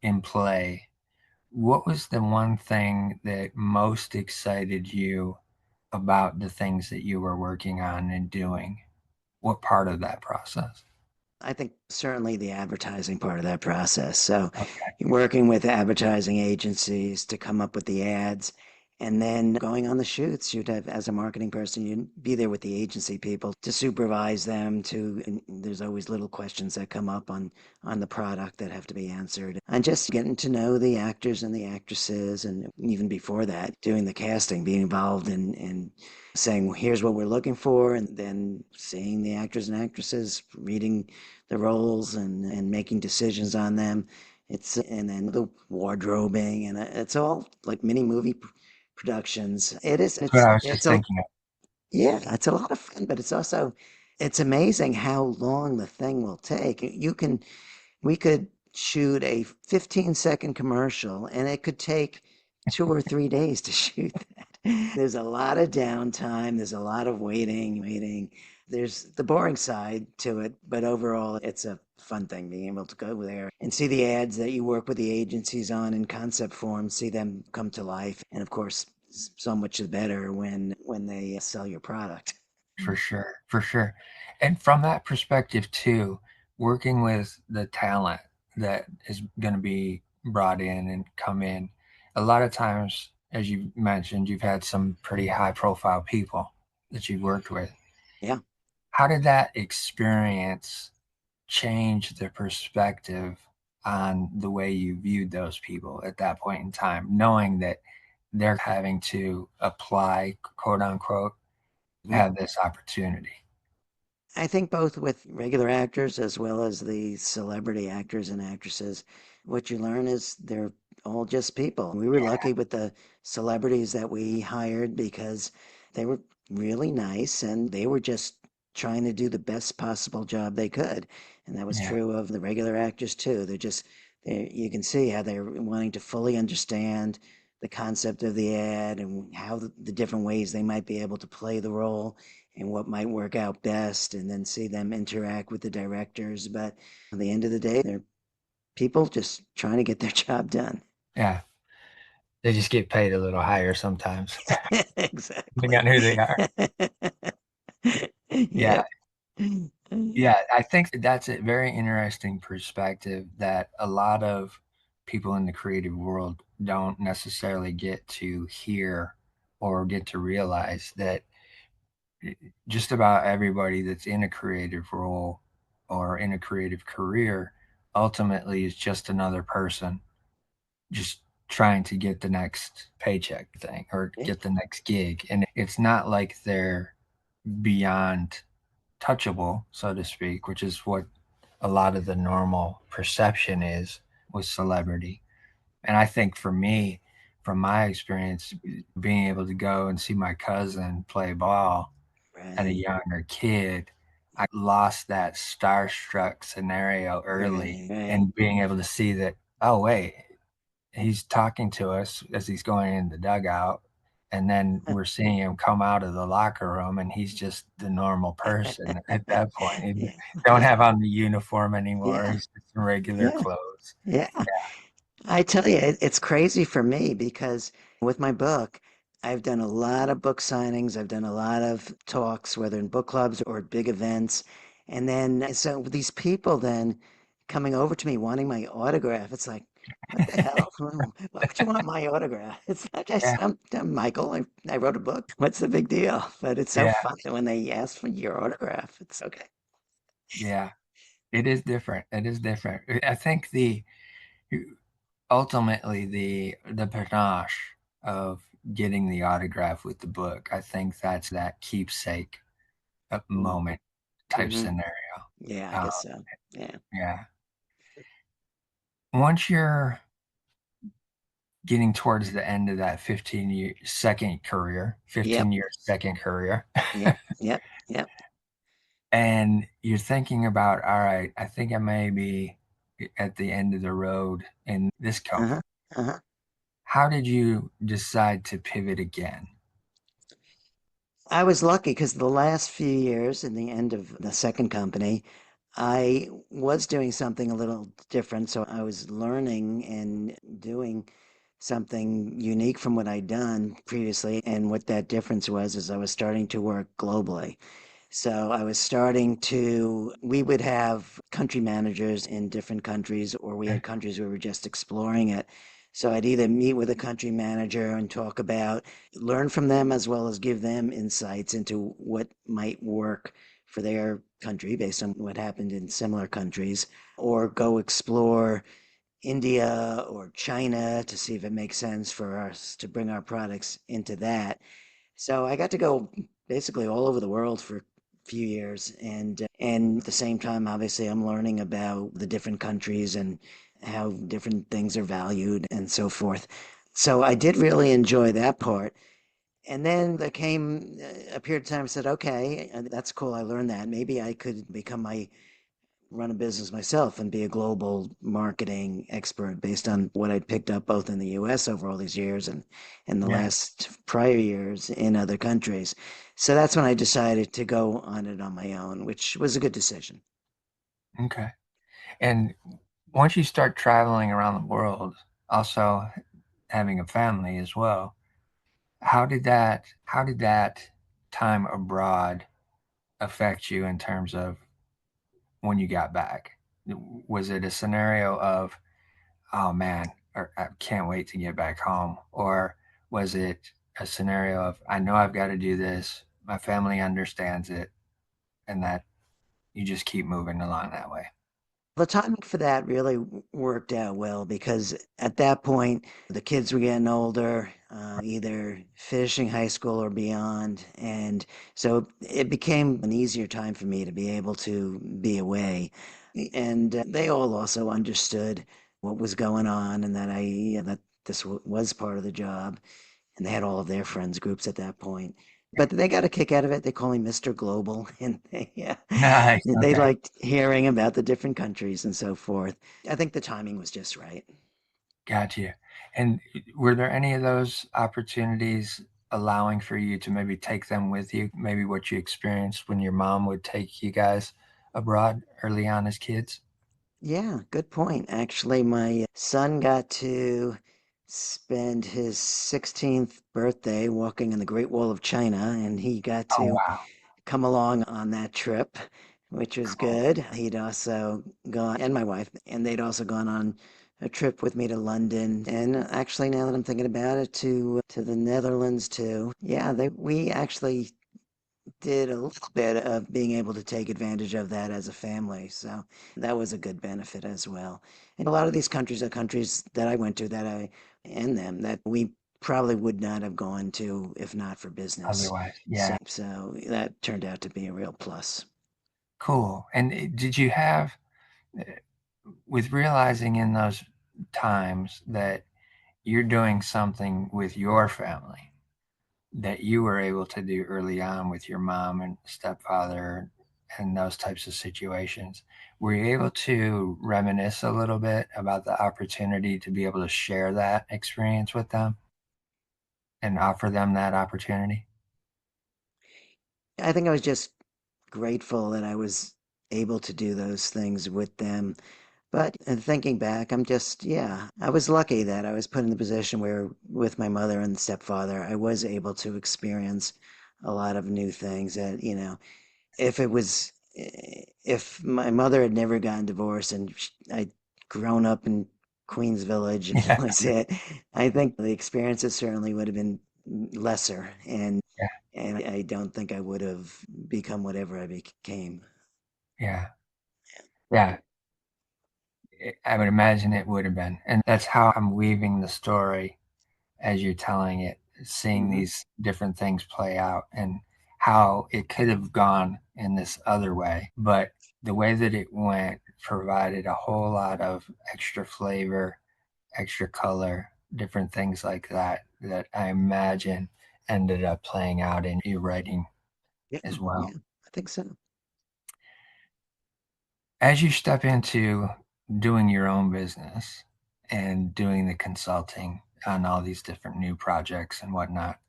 in play, what was the one thing that most excited you about the things that you were working on and doing? What part of that process? I think certainly the advertising part of that process. So Okay. you're working with advertising agencies to come up with the ads and then going on the shoots. You'd have, as a marketing person, you'd be there with the agency people to supervise them to, and there's always little questions that come up on the product that have to be answered. And just getting to know the actors and the actresses. And even before that, doing the casting, being involved in saying, well, here's what we're looking for, and then seeing the actors and actresses, reading the roles and making decisions on them. And then the wardrobing and it's all like mini movie productions. It is. That's what I was just thinking of. Yeah, it's a lot of fun, but it's amazing how long the thing will take. We could shoot a 15-second commercial and it could take 2 or 3 days to shoot that. There's a lot of downtime, there's a lot of waiting. There's the boring side to it, but overall, it's a fun thing being able to go there and see the ads that you work with the agencies on in concept form, see them come to life. And of course, so much better when they sell your product. For sure, for sure. And from that perspective too, working with the talent that is going to be brought in and come in, a lot of times as you mentioned, you've had some pretty high profile people that you've worked with. Yeah. How did that experience change the perspective on the way you viewed those people at that point in time, knowing that they're having to apply, quote unquote, Mhm. have this opportunity? I think both with regular actors as well as the celebrity actors and actresses, what you learn is they're all just people. We were lucky with the celebrities that we hired because they were really nice and they were just trying to do the best possible job they could. And that was Yeah, true of the regular actors too. You can see how they're wanting to fully understand the concept of the ad and how the different ways they might be able to play the role and what might work out best, and then see them interact with the directors. But at the end of the day, they're people just trying to get their job done. yeah. They just get paid a little higher sometimes, depending Exactly. on who they are. Yeah, Yep. yeah. I think that's a very interesting perspective that a lot of people in the creative world don't necessarily get to hear or get to realize that just about everybody that's in a creative role or in a creative career ultimately is just another person just trying to get the next paycheck thing or Yeah, get the next gig. And it's not like they're beyond touchable, so to speak, which is what a lot of the normal perception is with celebrity. And I think for me, from my experience, being able to go and see my cousin play ball at a right, younger kid, I lost that starstruck scenario early right, right. and being able to see that, oh, wait, he's talking to us as he's going in the dugout. And then we're seeing him come out of the locker room, and he's just the normal person at that point. He Yeah, don't yeah, have on the uniform anymore. yeah, He's just in regular yeah, clothes. yeah. I tell you, it's crazy for me because with my book, I've done a lot of book signings. I've done a lot of talks, whether in book clubs or big events. And then, so these people then coming over to me wanting my autograph, it's like, what the hell? Why would you want my autograph? It's like, Yeah, I'm Michael. I wrote a book. What's the big deal? But it's so yeah, funny when they ask for your autograph. It's okay. yeah. It is different. It is different. I think the ultimately the panache of getting the autograph with the book, I think that's that keepsake moment type Mm-hmm. scenario. Yeah, I Uh, guess so. Yeah. yeah. Once you're getting towards the end of that 15-year second career, Yep. 15-year second career, Yep. Yep. Yep. and you're thinking about, all right, I think I may be at the end of the road in this Uh-huh. company. Uh-huh. How did you decide to pivot again? I was lucky because the last few years, in the end of the second company, I was doing something a little different. So I was learning and doing something unique from what I'd done previously. And what that difference was is I was starting to work globally. So I was starting to, we would have country managers in different countries, or we had countries where we were just exploring it. So I'd either meet with a country manager and talk about, learn from them as well as give them insights into what might work for their country based on what happened in similar countries, or go explore India or China to see if it makes sense for us to bring our products into that. So I got to go basically all over the world for a few years, and at the same time, obviously, I'm learning about the different countries and how different things are valued and so forth. So I did really enjoy that part. And then there came a period of time I said, okay, that's cool. I learned that. Maybe I could become my run a business myself and be a global marketing expert based on what I'd picked up both in the US over all these years and in the Yeah. last prior years in other countries. So that's when I decided to go on it on my own, which was a good decision. Okay. And once you start traveling around the world, also having a family as well, how did that time abroad affect you in terms of when you got back? Was it a scenario of, oh man, or I can't wait to get back home? Or Was it a scenario of, I know I've got to do this, my family understands it, and that you just keep moving along that way? The timing for that really worked out well because at that point, the kids were getting older, either finishing high school or beyond. And so it became an easier time for me to be able to be away. And they all also understood what was going on and that that this was part of the job. And they had all of their friends groups at that point. But they got a kick out of it. They call me Mr. Global, and Nice. they Okay. liked hearing about the different countries and so forth. I think the timing was just right. Gotcha. And were there any of those opportunities allowing for you to maybe take them with you? Maybe what you experienced when your mom would take you guys abroad early on as kids? Yeah, good point. Actually, my son got to spend his 16th birthday walking in the Great Wall of China, and he got Oh, to wow. come along on that trip, which was Cool. good. He'd also gone, and my wife, and they'd also gone on a trip with me to London, and actually, now that I'm thinking about it, to the Netherlands too. Yeah, we actually did a little bit of being able to take advantage of that as a family. So that was a good benefit as well. And a lot of these countries are countries that I went to and them that we probably would not have gone to if not for business. Otherwise, So, yeah. so that turned out to be a real plus. Cool. And did you have, uh, with realizing in those times that you're doing something with your family that you were able to do early on with your mom and stepfather and those types of situations, were you able to reminisce a little bit about the opportunity to be able to share that experience with them and offer them that opportunity? I think I was just grateful that I was able to do those things with them. But thinking back, yeah, I was lucky that I was put in the position where, with my mother and stepfather, I was able to experience a lot of new things that, if my mother had never gotten divorced and I'd grown up in Queens Village and Yeah, that was it, I think the experiences certainly would have been lesser. yeah, And I don't think I would have become whatever I became. yeah, yeah. I would imagine it would have been. And that's how I'm weaving the story as you're telling it, seeing Hmm. these different things play out and how it could have gone in this other way. But the way that it went provided a whole lot of extra flavor, extra color, different things like that, that I imagine ended up playing out in your writing Yeah, as well. yeah, I think so. As you step into doing your own business and doing the consulting on all these different new projects and whatnot,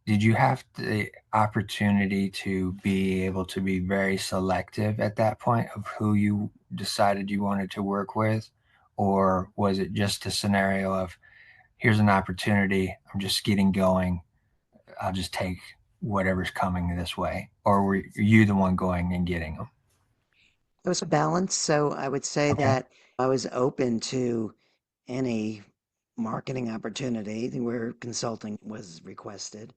did you have the opportunity to be able to be very selective at that point of who you decided you wanted to work with? Or was it just a scenario of, here's an opportunity, I'm just getting going, I'll just take whatever's coming this way? Or were you the one going and getting them? It was a balance. So I would say Okay. that I was open to any marketing opportunity where consulting was requested,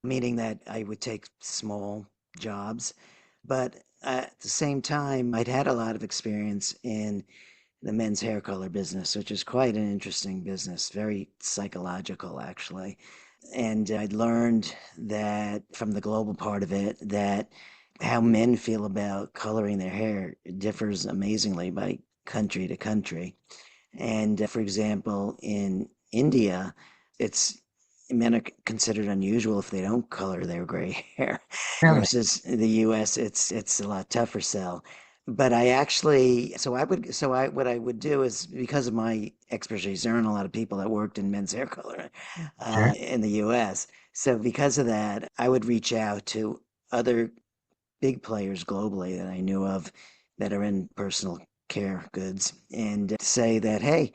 meaning that I would take small jobs. But at the same time, I'd had a lot of experience in the men's hair color business, which is quite an interesting business, very psychological, actually. And I'd learned that from the global part of it, that how men feel about coloring their hair differs amazingly by country to country. And for example, in India, it's men are considered unusual if they don't color their gray hair, Really? versus the U.S. It's a lot tougher sell. But I actually, so I what I would do is because of my expertise, there aren't a lot of people that worked in men's hair color Sure. in the U.S. So because of that, I would reach out to other big players globally that I knew of that are in personal care goods and say that, hey,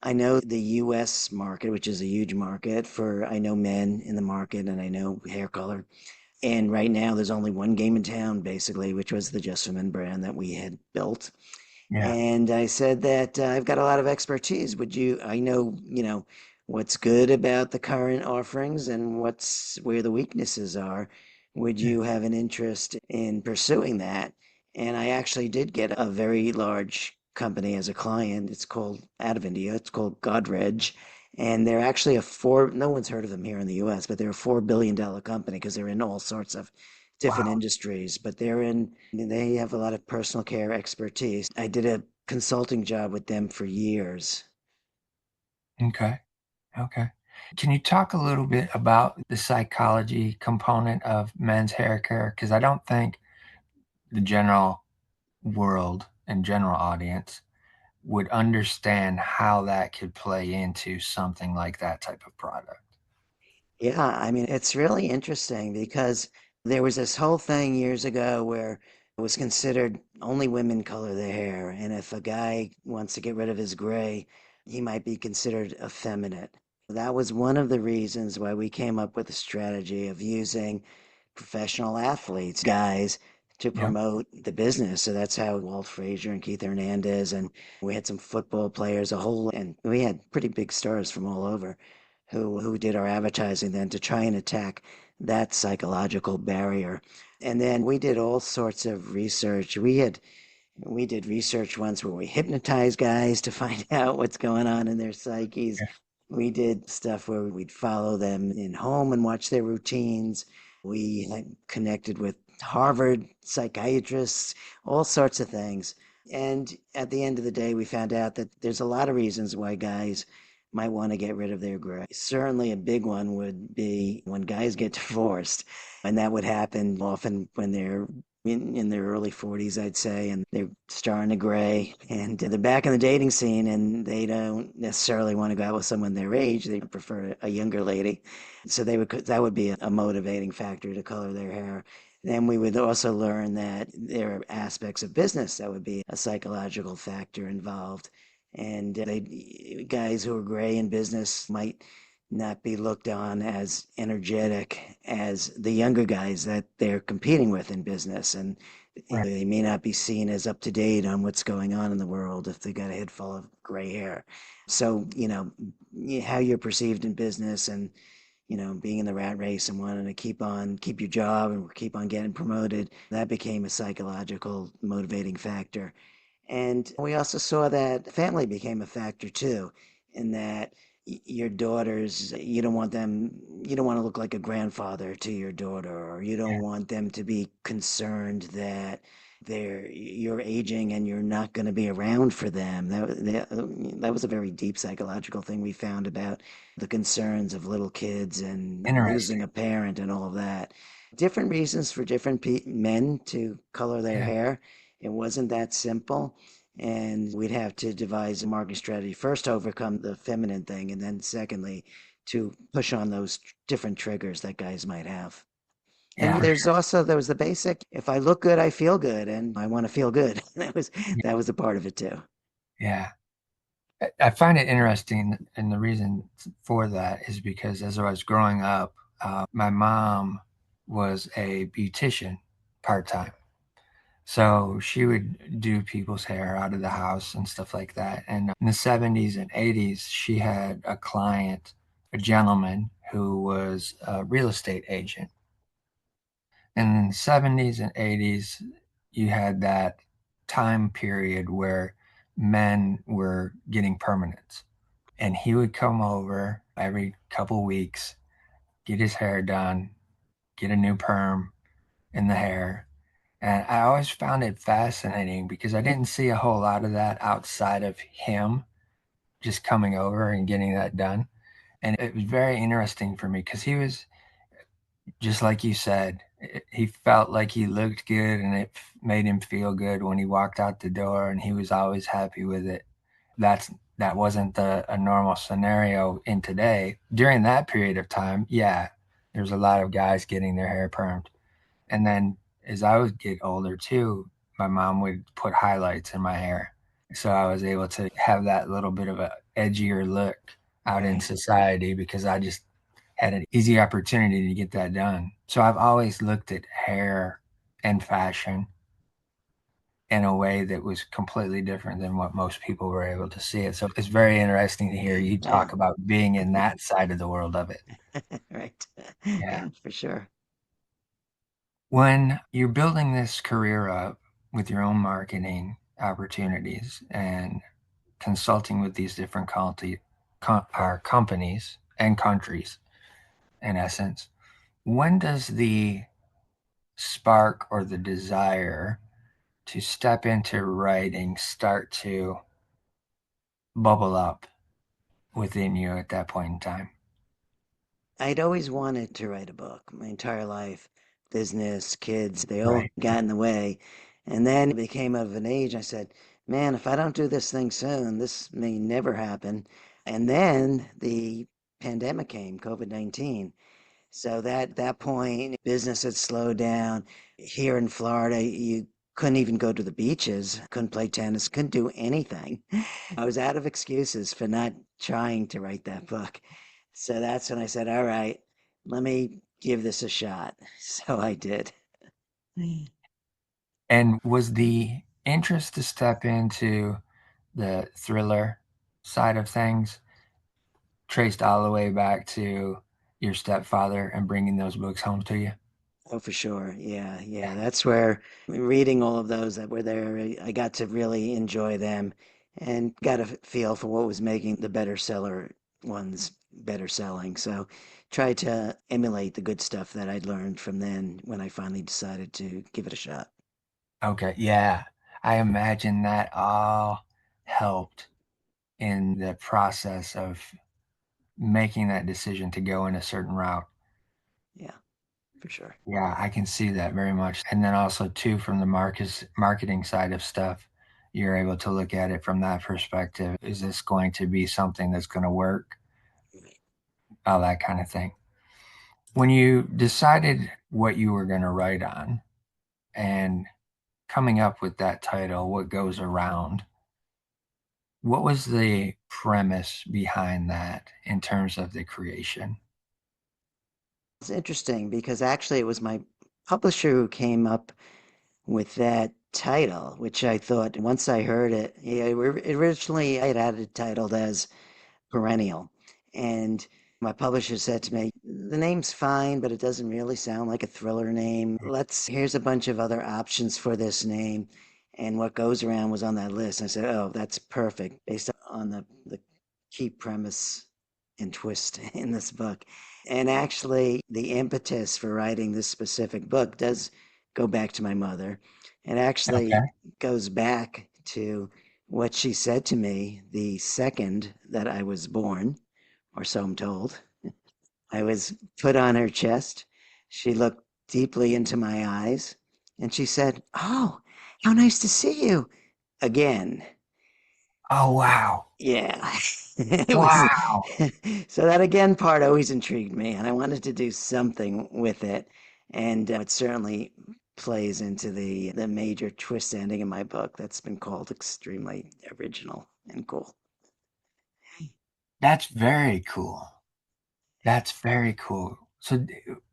I know the US market, which is a huge market for, I know men in the market and I know hair color. And right now there's only one game in town, basically, which was the Just for Men brand that we had built. Yeah. And I said that I've got a lot of expertise. I know, what's good about the current offerings and what's where the weaknesses are. Would Yeah. you have an interest in pursuing that? And I actually did get a very large company as a client. It's called out of India. It's called Godrej. And they're actually no one's heard of them here in the US, but they're a $4 billion company because they're in all sorts of different Wow. industries, but they have a lot of personal care expertise. I did a consulting job with them for years. Okay. Okay. Can you talk a little bit about the psychology component of men's hair care? Because I don't think the general world and general audience would understand how that could play into something like that type of product. Yeah, I mean, it's really interesting because there was this whole thing years ago where it was considered only women color their hair, and if a guy wants to get rid of his gray, he might be considered effeminate. That was one of the reasons why we came up with a strategy of using professional athletes, guys, to Yeah. promote the business. So that's how Walt Frazier and Keith Hernandez, and we had some football players, and we had pretty big stars from all over who did our advertising then to try and attack that psychological barrier. And then we did all sorts of research. We did research once where we hypnotized guys to find out what's going on in their psyches. Yeah. We did stuff where we'd follow them in home and watch their routines. We had connected with Harvard psychiatrists, all sorts of things. And at the end of the day, we found out that there's a lot of reasons why guys might want to get rid of their gray. Certainly, a big one would be when guys get divorced. And that would happen often when they're in their early 40s, I'd say, and they're starting to gray and they're back in the dating scene and they don't necessarily want to go out with someone their age. They prefer a younger lady. So that would be a motivating factor to color their hair. Then we would also learn that there are aspects of business that would be a psychological factor involved. And guys who are gray in business might not be looked on as energetic as the younger guys that they're competing with in business. And Right. they may not be seen as up to date on what's going on in the world if they got a head full of gray hair. So, how you're perceived in business and, being in the rat race and wanting to keep your job and keep on getting promoted, that became a psychological motivating factor. And we also saw that family became a factor too, in that your daughters, you don't want to look like a grandfather to your daughter, or you don't Yeah. want them to be concerned that you're aging and you're not going to be around for them. That was a very deep psychological thing we found about the concerns of little kids and losing Interesting. a parent and all of that. Different reasons for different men to color their Yeah. hair. It wasn't that simple. And we'd have to devise a marketing strategy first to overcome the feminine thing, and then secondly, to push on those different triggers that guys might have. And Yeah, for sure. there was the basic, if I look good, I feel good, and I want to feel good. Yeah. That was a part of it too. Yeah. I find it interesting, and the reason for that is because as I was growing up, my mom was a beautician part time. So she would do people's hair out of the house and stuff like that. And in the 70s and 80s, she had a client, a gentleman who was a real estate agent. And in the 70s and 80s, you had that time period where men were getting permanents. And he would come over every couple weeks, get his hair done, get a new perm in the hair. And I always found it fascinating because I didn't see a whole lot of that outside of him just coming over and getting that done. And it was very interesting for me because he was just like you said, he felt like he looked good and it made him feel good when he walked out the door and he was always happy with it. That wasn't a normal scenario in today. During that period of time, yeah, there's a lot of guys getting their hair permed. And then as I would get older too, my mom would put highlights in my hair. So I was able to have that little bit of a edgier look out in Right. society because I just had an easy opportunity to get that done. So I've always looked at hair and fashion in a way that was completely different than what most people were able to see it. So it's very interesting to hear you Yeah, talk about being in that side of the world of it. right. Yeah. Yeah, for sure. When you're building this career up with your own marketing opportunities and consulting with these different companies and countries, in essence, when does the spark or the desire to step into writing start to bubble up within you at that point in time? I'd always wanted to write a book my entire life. Business, kids, they all Right. got in the way. And then it became of an age, I said, man, if I don't do this thing soon, this may never happen. And then the pandemic came, COVID-19. So that point, business had slowed down. Here in Florida, you couldn't even go to the beaches, couldn't play tennis, couldn't do anything. I was out of excuses for not trying to write that book. So that's when I said, all right, let me give this a shot. So I did. And was the interest to step into the thriller side of things traced all the way back to your stepfather and bringing those books home to you? Oh, for sure. Yeah, yeah. That's where reading all of those that were there, I got to really enjoy them and got a feel for what was making the better seller ones better selling. So tried to emulate the good stuff that I'd learned from then when I finally decided to give it a shot. Okay, yeah. I imagine that all helped in the process of making that decision to go in a certain route. Yeah, for sure. Yeah, I can see that very much. And then also too from the marketing side of stuff, you're able to look at it from that perspective. Is this going to be something that's going to work? All that kind of thing. When you decided what you were going to write on and coming up with that title, What Goes Around, what was the premise behind that in terms of the creation? It's interesting because actually it was my publisher who came up with that title, which I thought once I heard it, yeah, originally I had it titled as Perennial. And my publisher said to me, the name's fine, but it doesn't really sound like a thriller name. Here's a bunch of other options for this name. And what goes around was on that list. I said, oh, that's perfect based on the key premise and twist in this book. And actually, the impetus for writing this specific book does go back to my mother. It actually Okay. goes back to what she said to me the second that I was born, or so I'm told. I was put on her chest. She looked deeply into my eyes and she said, oh, how nice to see you again. Oh, wow. Yeah, it was. Wow. So that again part always intrigued me, and I wanted to do something with it. And it certainly plays into the major twist ending in my book that's been called extremely original and cool. That's very cool. That's very cool. So,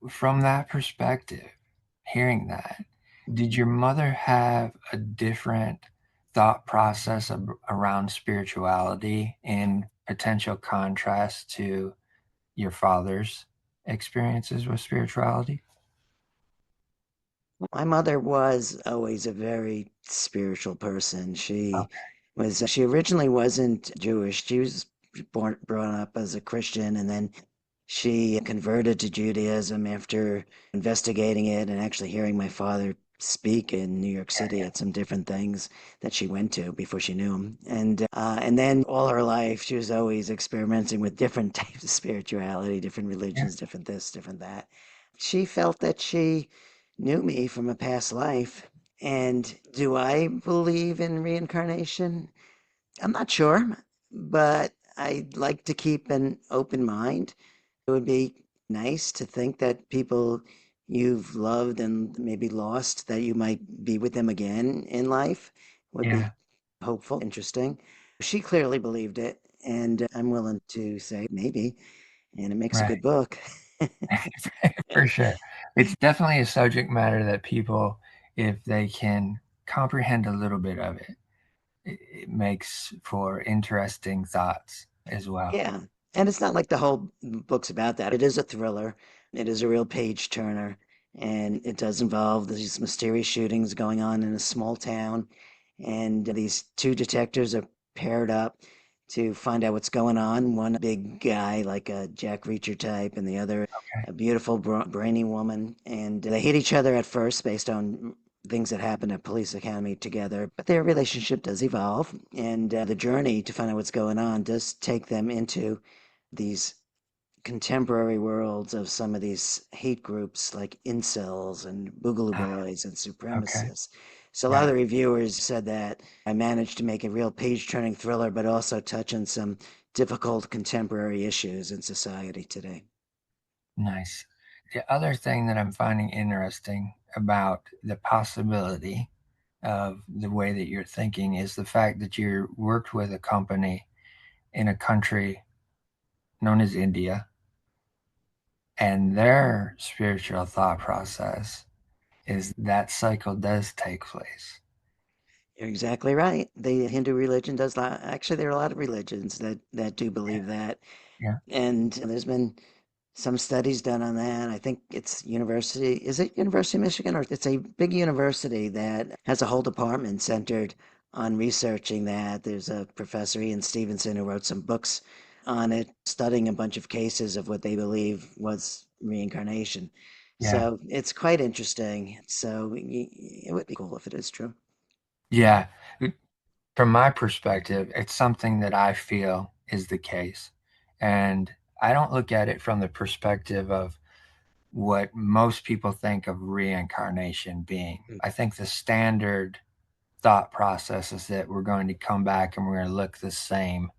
from that perspective, hearing that, did your mother have a different thought process around spirituality in potential contrast to your father's experiences with spirituality? My mother was always a very spiritual person. Okay. She originally wasn't Jewish. She was brought up as a Christian, and then she converted to Judaism after investigating it and actually hearing my father speak in New York City at some different things that she went to before she knew him. And then all her life, she was always experimenting with different types of spirituality, different Yeah. religions, different this, different that. She felt that she knew me from a past life. And do I believe in reincarnation? I'm not sure, but I'd like to keep an open mind. It would be nice to think that people you've loved and maybe lost, that you might be with them again in life, would Yeah. be hopeful, interesting. She clearly believed it, and I'm willing to say maybe, and it makes a Right. good book. For sure. It's definitely a subject matter that people, if they can comprehend a little bit of it, it makes for interesting thoughts as well. Yeah. And it's not like the whole book's about that. It is a thriller. It is a real page turner. And it does involve these mysterious shootings going on in a small town. And these two detectives are paired up to find out what's going on. One big guy, like a Jack Reacher type, and the other Okay. a beautiful, brainy woman. And they hate each other at first based on things that happen at police academy together, but their relationship does evolve, and the journey to find out what's going on does take them into these contemporary worlds of some of these hate groups like incels and boogaloo Ah, boys and okay. supremacists. So a lot of Yeah. the reviewers said that I managed to make a real page-turning thriller, but also touch on some difficult contemporary issues in society today. Nice. The other thing that I'm finding interesting about the possibility of the way that you're thinking is the fact that you worked with a company in a country known as India, and their spiritual thought process is that cycle does take place. You're exactly right. The Hindu religion does not, actually, there are a lot of religions that do believe that. Yeah. And there's been some studies done on that. I think it's University, is it University of Michigan? Or it's a big university that has a whole department centered on researching that. There's a professor, Ian Stevenson, who wrote some books on it, studying a bunch of cases of what they believe was reincarnation. Yeah. So it's quite interesting. So it would be cool if it is true. Yeah. From my perspective, it's something that I feel is the case. And I don't look at it from the perspective of what most people think of reincarnation being. Mm, I think the standard thought process is that we're going to come back and we're going to look the same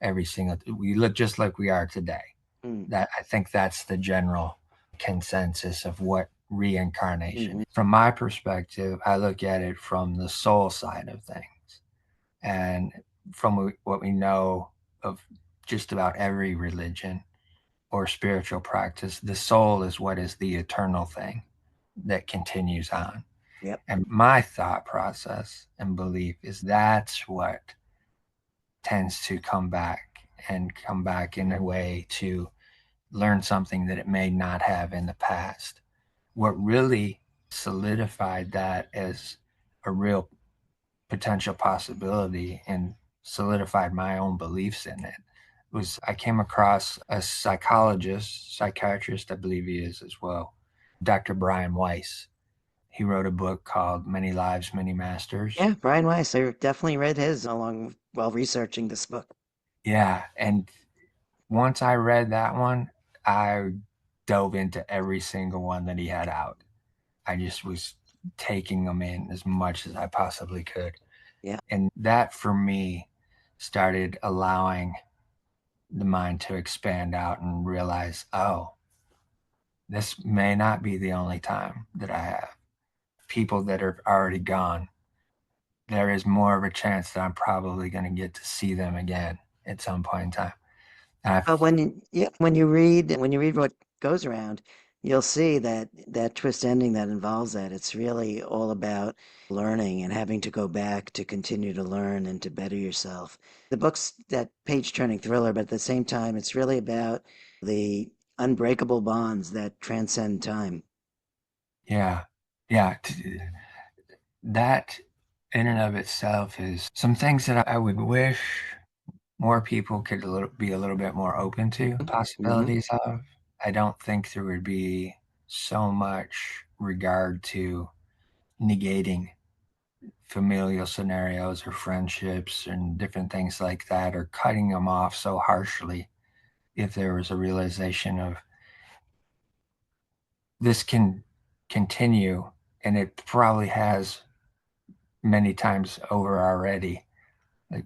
every single we look just like we are today. mm, That I think that's the general consensus of what reincarnation mhm. is. From my perspective, I look at it from the soul side of things. And from what we know of just about every religion or spiritual practice, the soul is what is the eternal thing that continues on. Yep. And my thought process and belief is that's what tends to come back and come back in a way to learn something that it may not have in the past. What really solidified that as a real potential possibility and solidified my own beliefs in it was I came across a psychologist, psychiatrist, I believe he is as well, Dr. Brian Weiss. He wrote a book called Many Lives, Many Masters. Yeah, Brian Weiss. I definitely read his along while researching this book. Yeah. And once I read that one, I dove into every single one that he had out. I just was taking them in as much as I possibly could. Yeah. And that for me started allowing the mind to expand out and realize, oh, this may not be the only time that I have. People that are already gone, there is more of a chance that I'm probably going to get to see them again at some point in time. And I, But when you read what goes around, you'll see that that twist ending that involves that. It's really all about learning and having to go back to continue to learn and to better yourself. The book's that page turning thriller, but at the same time, it's really about the unbreakable bonds that transcend time. yeah, yeah, that in and of itself is some things that I would wish more people could be a little bit more open to Hmm. possibilities of. I don't think there would be so much regard to negating familial scenarios or friendships and different things like that, or cutting them off so harshly if there was a realization of this can continue, and it probably has many times over already. Like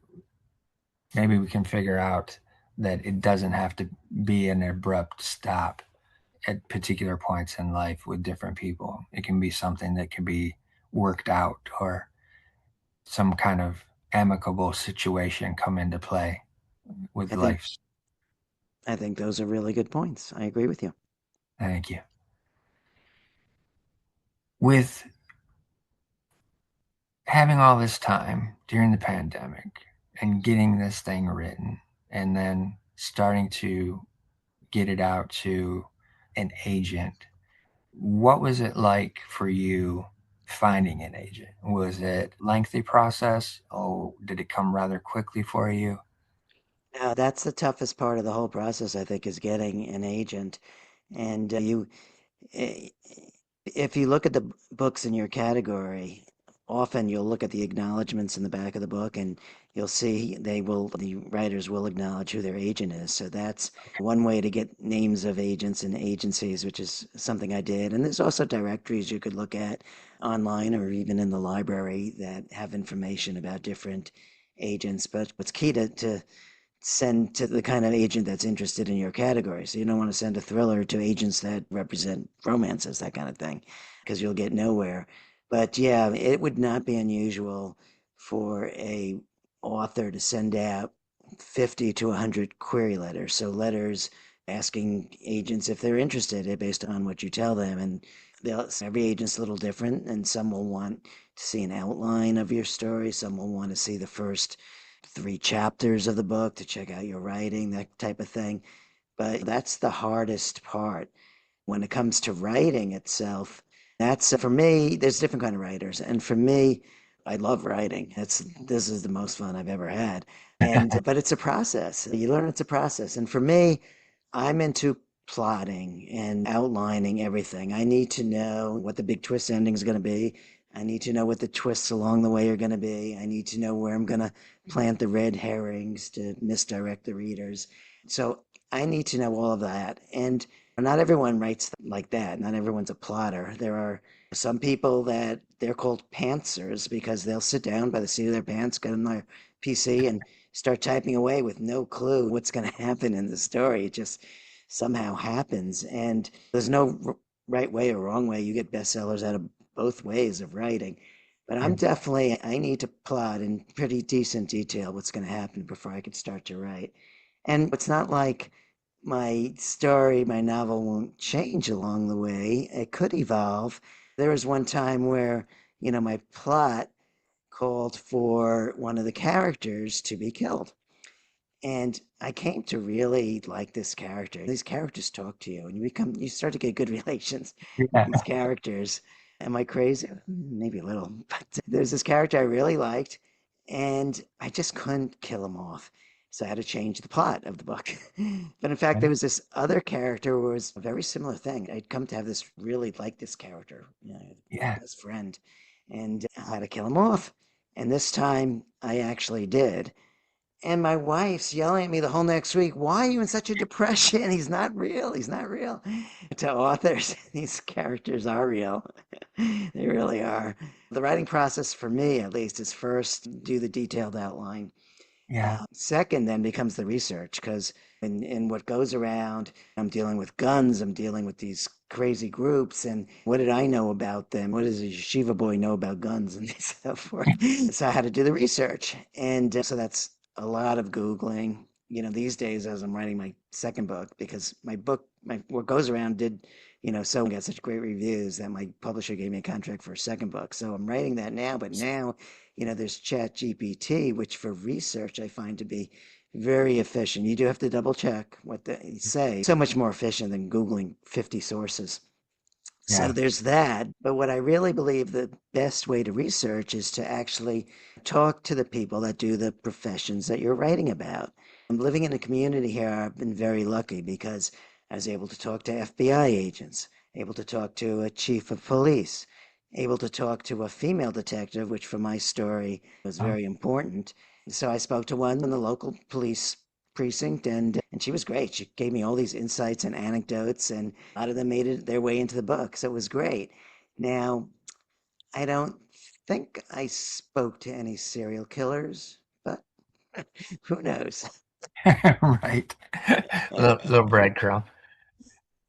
maybe we can figure out that it doesn't have to be an abrupt stop at particular points in life with different people. It can be something that can be worked out, or some kind of amicable situation come into play with I think life. I think those are really good points. I agree with you. Thank you. With having all this time during the pandemic and getting this thing written and then starting to get it out to an agent, what was it like for you finding an agent? Was it a lengthy process? Oh, did it come rather quickly for you? Now, that's the toughest part of the whole process, I think, is getting an agent. And eh, if you look at the books in your category, often you'll look at the acknowledgments in the back of the book and you'll see the writers will acknowledge who their agent is. So that's one way to get names of agents and agencies, which is something I did. And there's also directories you could look at online or even in the library that have information about different agents. But what's key to send to the kind of agent that's interested in your category. So you don't want to send a thriller to agents that represent romances, that kind of thing, because you'll get nowhere. But yeah, it would not be unusual for a author to send out 50 to 100 query letters. So letters asking agents if they're interested based on what you tell them. And every agent's a little different, and some will want to see an outline of your story. Some will want to see the first 3 chapters of the book to check out your writing, that type of thing. But that's the hardest part when it comes to writing itself. That's for me, there's different kind of writers. And for me, I love writing. This is the most fun I've ever had. And but it's a process. You learn it's a process. And for me, I'm into plotting and outlining everything. I need to know what the big twist ending is going to be. I need to know what the twists along the way are going to be. I need to know where I'm going to plant the red herrings to misdirect the readers. So I need to know all of that. And not everyone writes like that. Not everyone's a plotter. There are some people that they're called pantsers because they'll sit down by the seat of their pants, get on their PC, and start typing away with no clue what's going to happen in the story. It just somehow happens. And there's no right way or wrong way. You get bestsellers out of both ways of writing. But Yeah. I need to plot in pretty decent detail what's going to happen before I can start to write. And it's not like my story, my novel won't change along the way. It could evolve. There was one time where, my plot called for one of the characters to be killed. And I came to really like this character. These characters talk to you and you start to get good relations with Yeah. these characters. Am I crazy? Maybe a little, but there's this character I really liked and I just couldn't kill him off. So I had to change the plot of the book. But in fact, there was this other character who was a very similar thing. I'd come to have this really like this character, my Yeah. best friend, and I had to kill him off. And this time I actually did. And my wife's yelling at me the whole next week, why are you in such a depression? He's not real. He's not real. To authors, these characters are real. They really are. The writing process, for me at least, is first do the detailed outline. Yeah. Second, then becomes the research because in what goes around, I'm dealing with guns, I'm dealing with these crazy groups, and what did I know about them? What does a yeshiva boy know about guns and so forth? So I had to do the research, and so that's a lot of googling. These days as I'm writing my second book, because my what goes around did, so got such great reviews that my publisher gave me a contract for a second book. So I'm writing that now, but now there's Chat GPT, which for research I find to be very efficient. You do have to double check what they say. So much more efficient than Googling 50 sources. So Yeah. there's that. But what I really believe the best way to research is to actually talk to the people that do the professions that you're writing about. I'm living in a community here. I've been very lucky because I was able to talk to FBI agents, able to talk to a chief of police, able to talk to a female detective, which for my story was Oh, very important. So I spoke to one in the local police precinct and she was great. She gave me all these insights and anecdotes and a lot of them made it their way into the book. So it was great. Now, I don't think I spoke to any serial killers, but who knows? right. Little breadcrumb.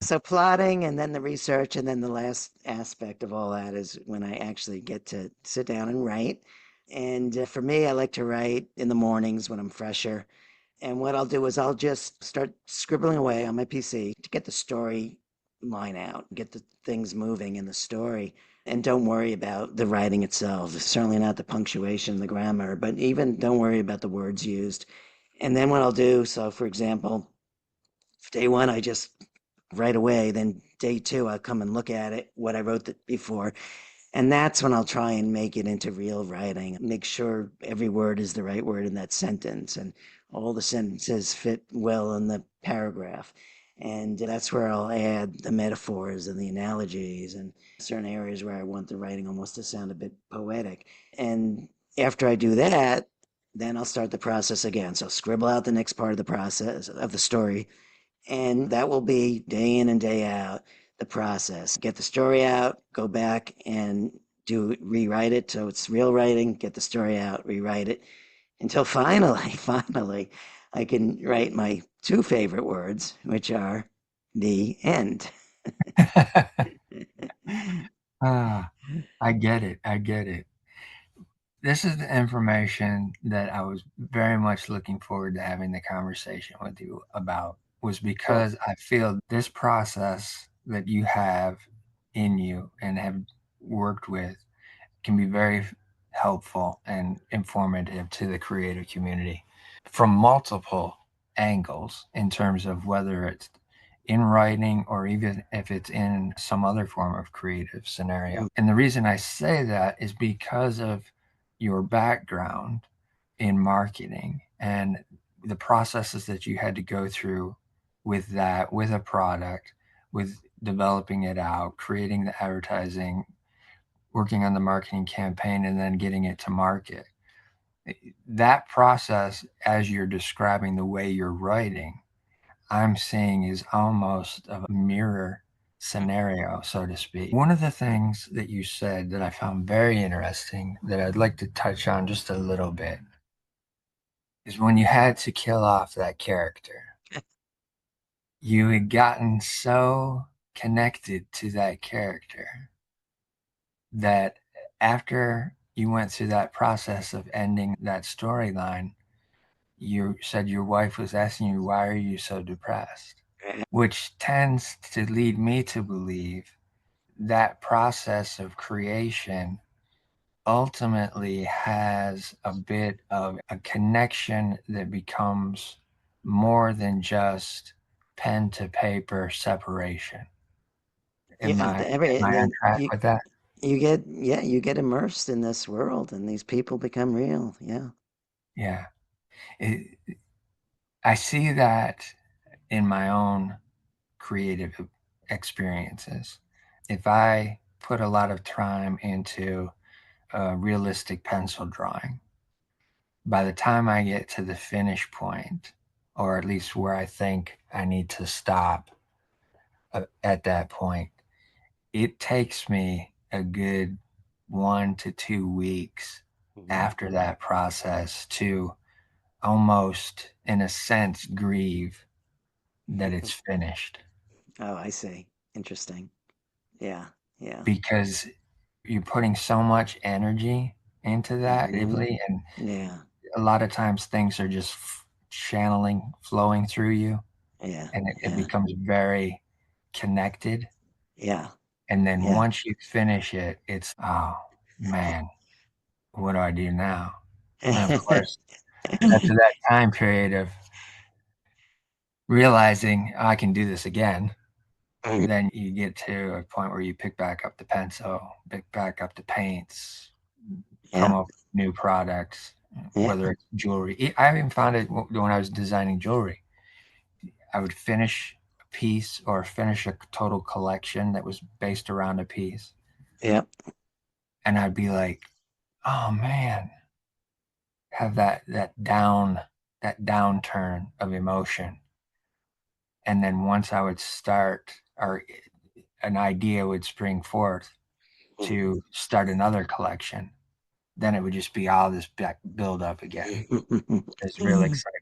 So plotting and then the research and then the last aspect of all that is when I actually get to sit down and write. And for me, I like to write in the mornings when I'm fresher. And what I'll do is I'll just start scribbling away on my PC to get the story line out, get the things moving in the story. And don't worry about the writing itself, certainly not the punctuation, the grammar, but even don't worry about the words used. And then what I'll do, so for example, day one, I just right away, then day two, I'll come and look at it, what I wrote before. And that's when I'll try and make it into real writing, make sure every word is the right word in that sentence and all the sentences fit well in the paragraph. And that's where I'll add the metaphors and the analogies and certain areas where I want the writing almost to sound a bit poetic. And after I do that, then I'll start the process again. So scribble out the next part of the process of the story, and that will be day in and day out the process. Get the story out, go back and rewrite it so it's real writing, get the story out, rewrite it until finally, finally, I can write my two favorite words, which are the end. Ah, I get it. I get it. This is the information that I was very much looking forward to having the conversation with you about, was Well, because I feel this process that you have in you and have worked with can be very helpful and informative to the creative community from multiple angles, in terms of whether it's in writing or even if it's in some other form of creative scenario. And the reason I say that is because of your background in marketing and the processes that you had to go through with that, with a product, with developing it out, creating the advertising, working on the marketing campaign, and then getting it to market. That process, as you're describing the way you're writing, I'm seeing is almost of a mirror scenario, so to speak. One of the things that you said that I found very interesting that I'd like to touch on just a little bit is when you had to kill off that character. You had gotten so connected to that character that after you went through that process of ending that storyline, you said your wife was asking you, "Why are you so depressed?" Which tends to lead me to believe that process of creation ultimately has a bit of a connection that becomes more than just pen to paper separation. Am yeah, I on track with that? you get, yeah, you get immersed in this world and these people become real. Yeah. Yeah. It, I see that in my own creative experiences. If I put a lot of time into a realistic pencil drawing, by the time I get to the finish point, or at least where I think I need to stop at that point, it takes me a good 1 to 2 weeks Mhm. after that process to almost, in a sense, grieve that it's finished, Oh, I see. Interesting. Yeah. Yeah. because you're putting so much energy into that Hmm. creatively, and Yeah. a lot of times things are just channeling, flowing through you, Yeah. and it Yeah. becomes very connected. Yeah. And then Yeah. once you finish it, it's, oh man, what do I do now? And of course, after that time period of realizing, "Oh, I can do this again," then you get to a point where you pick back up the pencil, pick back up the paints, come Yeah. up with new products, Yeah. whether it's jewelry. I even found it when I was designing jewelry. I would finish a piece or finish a total collection that was based around a piece, Yeah. and I'd be like, "Oh man," have that downturn of emotion. And then once I would start, or an idea would spring forth to start another collection, then it would just be all this back build up again. It's real exciting.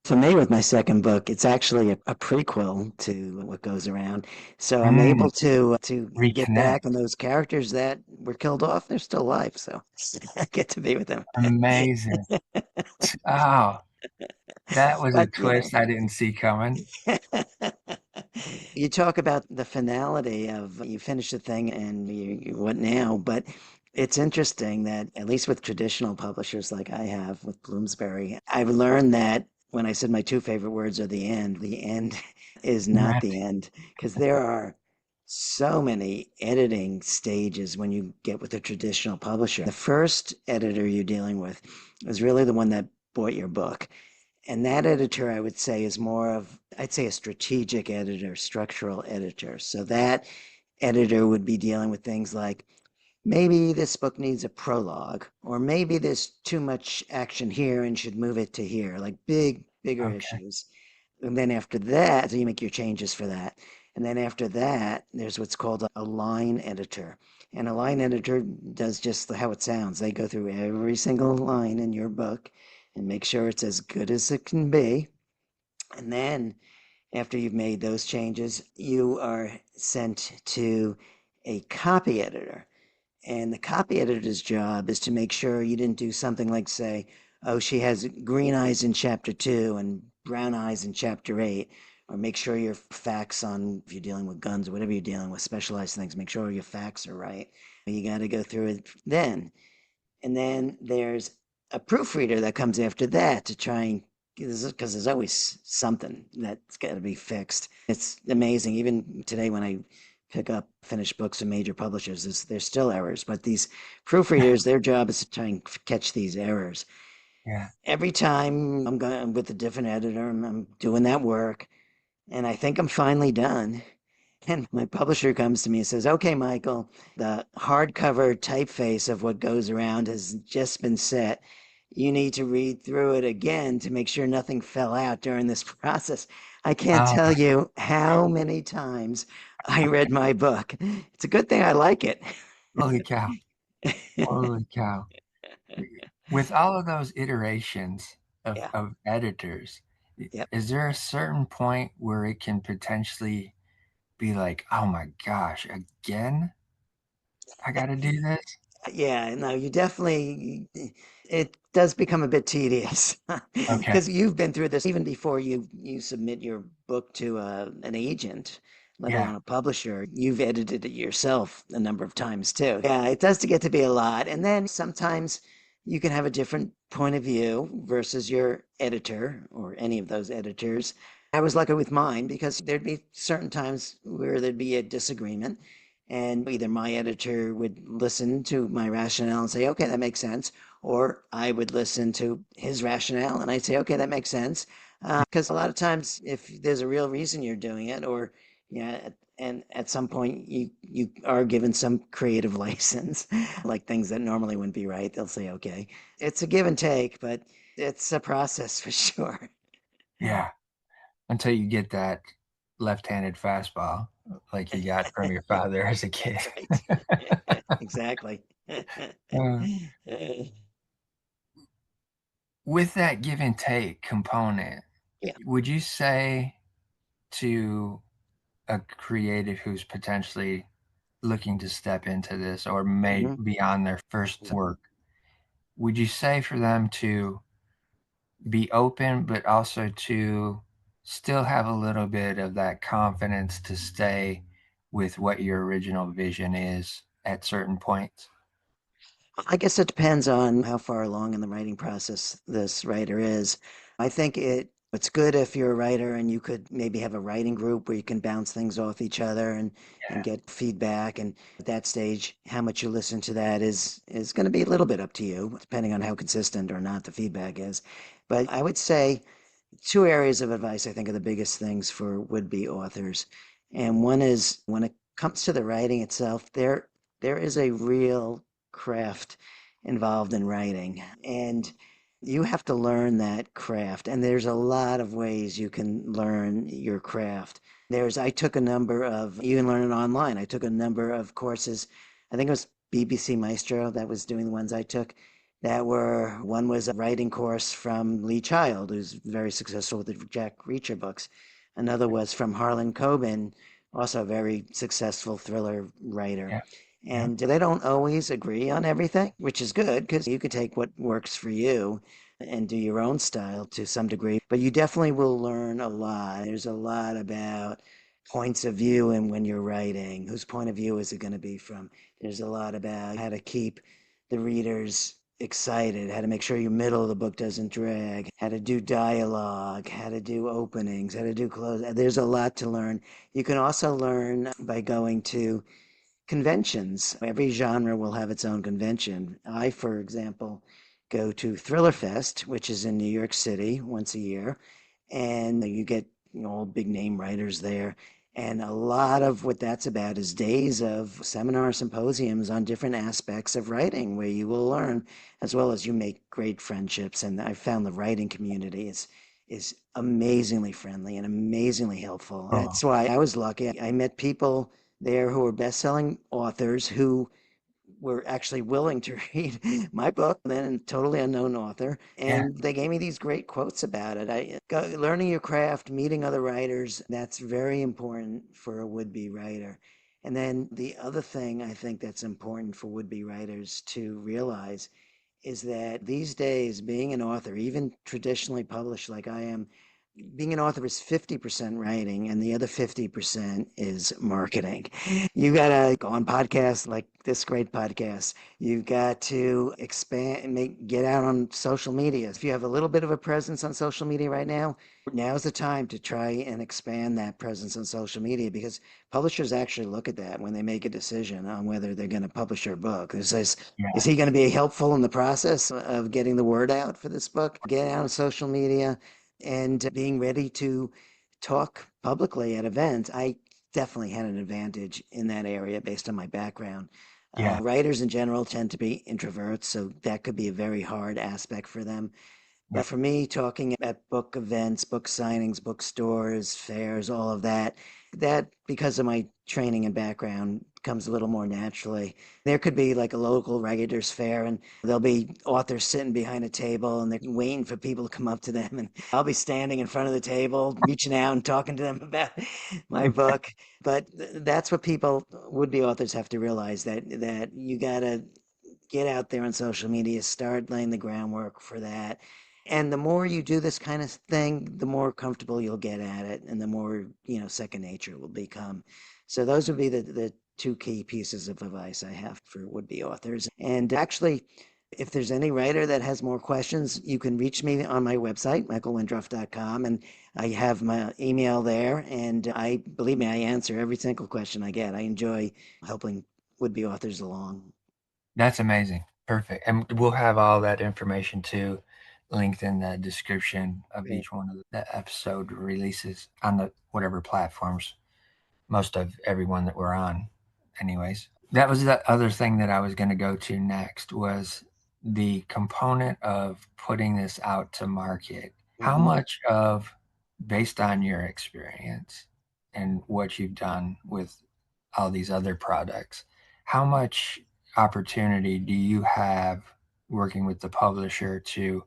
For me, with my second book, it's actually a prequel to what goes around. So I'm Mm, able to get back on reconnect. those characters that were killed off. They're still alive, so I get to be with them. Amazing. Oh, that was a But you know, twist I didn't see coming. You talk about the finality of you finish the thing and what now? But it's interesting that, at least with traditional publishers like I have with Bloomsbury, I've learned that when I said my two favorite words are the end is not Right. the end, because there are so many editing stages when you get with a traditional publisher. The first editor you're dealing with is really the one that bought your book. And that editor, I would say, is more of, I'd say, a strategic editor, structural editor. So that editor would be dealing with things like maybe this book needs a prologue, or maybe there's too much action here and should move it to here, like bigger Okay. issues. And then after that, so you make your changes for that. And then after that, there's what's called a line editor. And a line editor does just how it sounds. They go through every single line in your book and make sure it's as good as it can be. And then after you've made those changes, you are sent to a copy editor. And the copy editor's job is to make sure you didn't do something like say, oh, she has green eyes in chapter 2 and brown eyes in chapter 8. Or make sure your facts on, if you're dealing with guns or whatever you're dealing with, specialized things, make sure your facts are right. You got to go through it then. And then there's a proofreader that comes after that to try and, because there's always something that's got to be fixed. It's amazing. Even today, when I pick up finished books from major publishers, there's still errors. But these proofreaders, their job is to try and catch these errors. Yeah. Every time I'm going with a different editor, I'm doing that work, and I think I'm finally done. And my publisher comes to me and says, okay, Michael, the hardcover typeface of what goes around has just been set. You need to read through it again to make sure nothing fell out during this process. I can't Oh, tell you how many times I read my book. It's a good thing I like it. holy cow. Holy cow. With all of those iterations Yeah. of editors, Yep. is there a certain point where it can potentially be like, oh my gosh, again? I got to do this? Yeah, no, you definitely, it does become a bit tedious Okay. because you've been through this even before you submit your book to an agent, let Yeah. alone a publisher. You've edited it yourself a number of times too. Yeah, it does to get to be a lot. And then sometimes you can have a different point of view versus your editor or any of those editors. I was lucky with mine because there'd be certain times where there'd be a disagreement and either my editor would listen to my rationale and say, okay, that makes sense. Or I would listen to his rationale and I'd say, okay, that makes sense. Because a lot of times, if there's a real reason you're doing it, or yeah, and at some point you are given some creative license, like things that normally wouldn't be right, they'll say, okay, it's a give and take, but it's a process for sure. Yeah. Until you get that left-handed fastball like you got from your father as a kid. Right. Exactly. Uh, with that give and take component, Yeah. would you say to a creative who's potentially looking to step into this or may Hmm. be on their first work, would you say for them to be open, but also to still have a little bit of that confidence to stay with what your original vision is at certain points? I guess it depends on how far along in the writing process this writer is. I think it's good if you're a writer and you could maybe have a writing group where you can bounce things off each other and Yeah. get feedback. And at that stage, how much you listen to that is going to be a little bit up to you, depending on how consistent or not the feedback is. But I would say two areas of advice I think are the biggest things for would-be authors. And one is when it comes to the writing itself, there is a real craft involved in writing. And you have to learn that craft. And there's a lot of ways you can learn your craft. I took a number of, you can learn it online. I took a number of courses. I think it was BBC Maestro that was doing the ones I took one was a writing course from Lee Child, who's very successful with the Jack Reacher books. Another was from Harlan Coben, also a very successful thriller writer. Yeah. Yeah. And they don't always agree on everything, which is good because you could take what works for you and do your own style to some degree. But you definitely will learn a lot. There's a lot about points of view and when you're writing. Whose point of view is it going to be from? There's a lot about how to keep the readers excited, how to make sure your middle of the book doesn't drag, how to do dialogue, how to do openings, how to do close. There's a lot to learn. You can also learn by going to conventions. Every genre will have its own convention. I, for example, go to Thriller Fest, which is in New York City once a year, and you get all big name writers there. And a lot of what that's about is days of seminar symposiums on different aspects of writing where you will learn as well as you make great friendships. And I found the writing community is amazingly friendly and amazingly helpful. Oh, That's why I was lucky. I met people there who were best-selling authors who were actually willing to read my book, then a totally unknown author, yeah, and they gave me these great quotes about it. Learning your craft, meeting other writers, that's very important for a would-be writer. And then the other thing I think that's important for would-be writers to realize is that these days, being an author, even traditionally published like I am, being an author is 50% writing and the other 50% is marketing. You got to go on podcasts like this great podcast. You've got to expand, get out on social media. If you have a little bit of a presence on social media right now, now's the time to try and expand that presence on social media because publishers actually look at that when they make a decision on whether they're going to publish your book. It says, is yeah, he going to be helpful in the process of getting the word out for this book? Get out on social media and being ready to talk publicly at events. I definitely had an advantage in that area based on my background. yeah, Writers in general tend to be introverts, so that could be a very hard aspect for them. yeah, But for me, talking at book events, book signings, bookstores, fairs, all of that, that because of my training and background comes a little more naturally. There could be like a local writers fair and there'll be authors sitting behind a table and they're waiting for people to come up to them and I'll be standing in front of the table, reaching out and talking to them about my book. But that's what people would-be authors have to realize that you gotta get out there on social media, start laying the groundwork for that. And the more you do this kind of thing, the more comfortable you'll get at it and the more, second nature will become. So those would be the two key pieces of advice I have for would-be authors. And actually, if there's any writer that has more questions, you can reach me on my website, michaelwendroff.com, and I have my email there. And believe me, I answer every single question I get. I enjoy helping would-be authors along. that's amazing. Perfect. And we'll have all that information too linked in the description of Great. each one of the episode releases on the whatever platforms, most of everyone that we're on, anyways. That was the other thing that I was going to go to next was the component of putting this out to market. How Mhm. much of, based on your experience and what you've done with all these other products, how much opportunity do you have working with the publisher to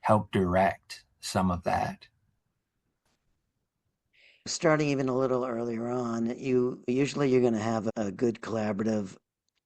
help direct some of that? Starting even a little earlier on, you're going to have a good collaborative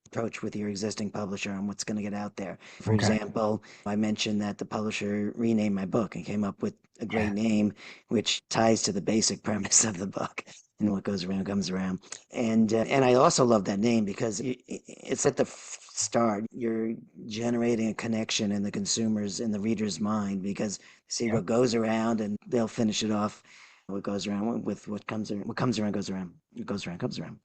approach with your existing publisher on what's going to get out there. For Okay. example, I mentioned that the publisher renamed my book and came up with a Yeah. great name, which ties to the basic premise of the book. And what goes around comes around. And I also love that name because it's at the start. You're generating a connection in the consumer's, in the reader's mind because see Yep. what goes around and they'll finish it off. What goes around with what comes around goes around. What goes around comes around.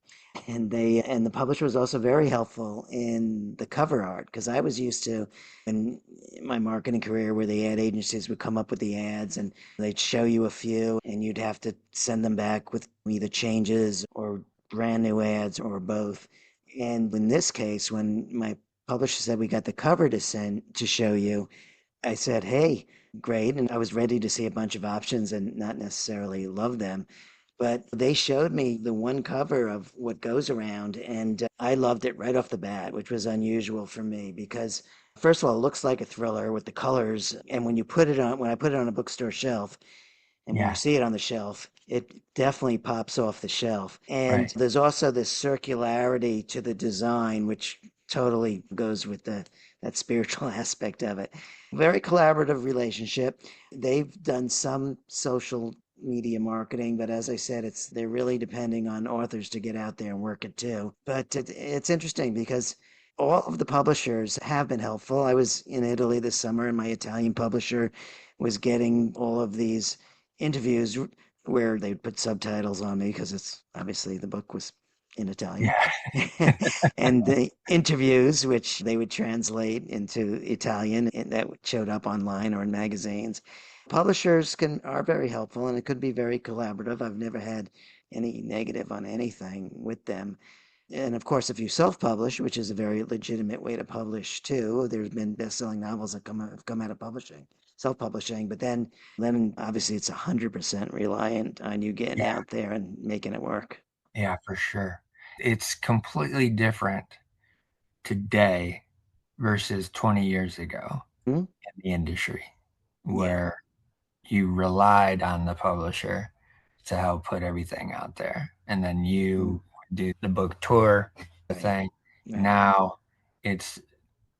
And the publisher was also very helpful in the cover art because I was used to in my marketing career where the ad agencies would come up with the ads and they'd show you a few and you'd have to send them back with either changes or brand new ads or both. And in this case, when my publisher said we got the cover to send to show you, I said, hey, great. And I was ready to see a bunch of options and not necessarily love them. But they showed me the one cover of what goes around, and I loved it right off the bat, which was unusual for me because, first of all, it looks like a thriller with the colors. And when I put it on a bookstore shelf, and when you Yeah. see it on the shelf, it definitely pops off the shelf. And Right. there's also this circularity to the design, which totally goes with that spiritual aspect of it. Very collaborative relationship. They've done some social media marketing, but as I said, they're really depending on authors to get out there and work it too. But it's interesting because all of the publishers have been helpful. I was in Italy this summer, and my Italian publisher was getting all of these interviews where they'd put subtitles on me because it's obviously the book was in Italian. Yeah. And the interviews, which they would translate into Italian, and that showed up online or in magazines. Publishers can are very helpful, and it could be very collaborative. I've never had any negative on anything with them. And of course, if you self-publish, which is a very legitimate way to publish too, there's been best-selling novels that have come out of publishing, self-publishing. But then obviously it's 100% reliant on you getting Yeah. out there and making it work. Yeah, for sure. It's completely different today versus 20 years ago Hmm? in the industry, Yeah. where you relied on the publisher to help put everything out there. And then Mm. you do the book tour Right. thing. Right. Now it's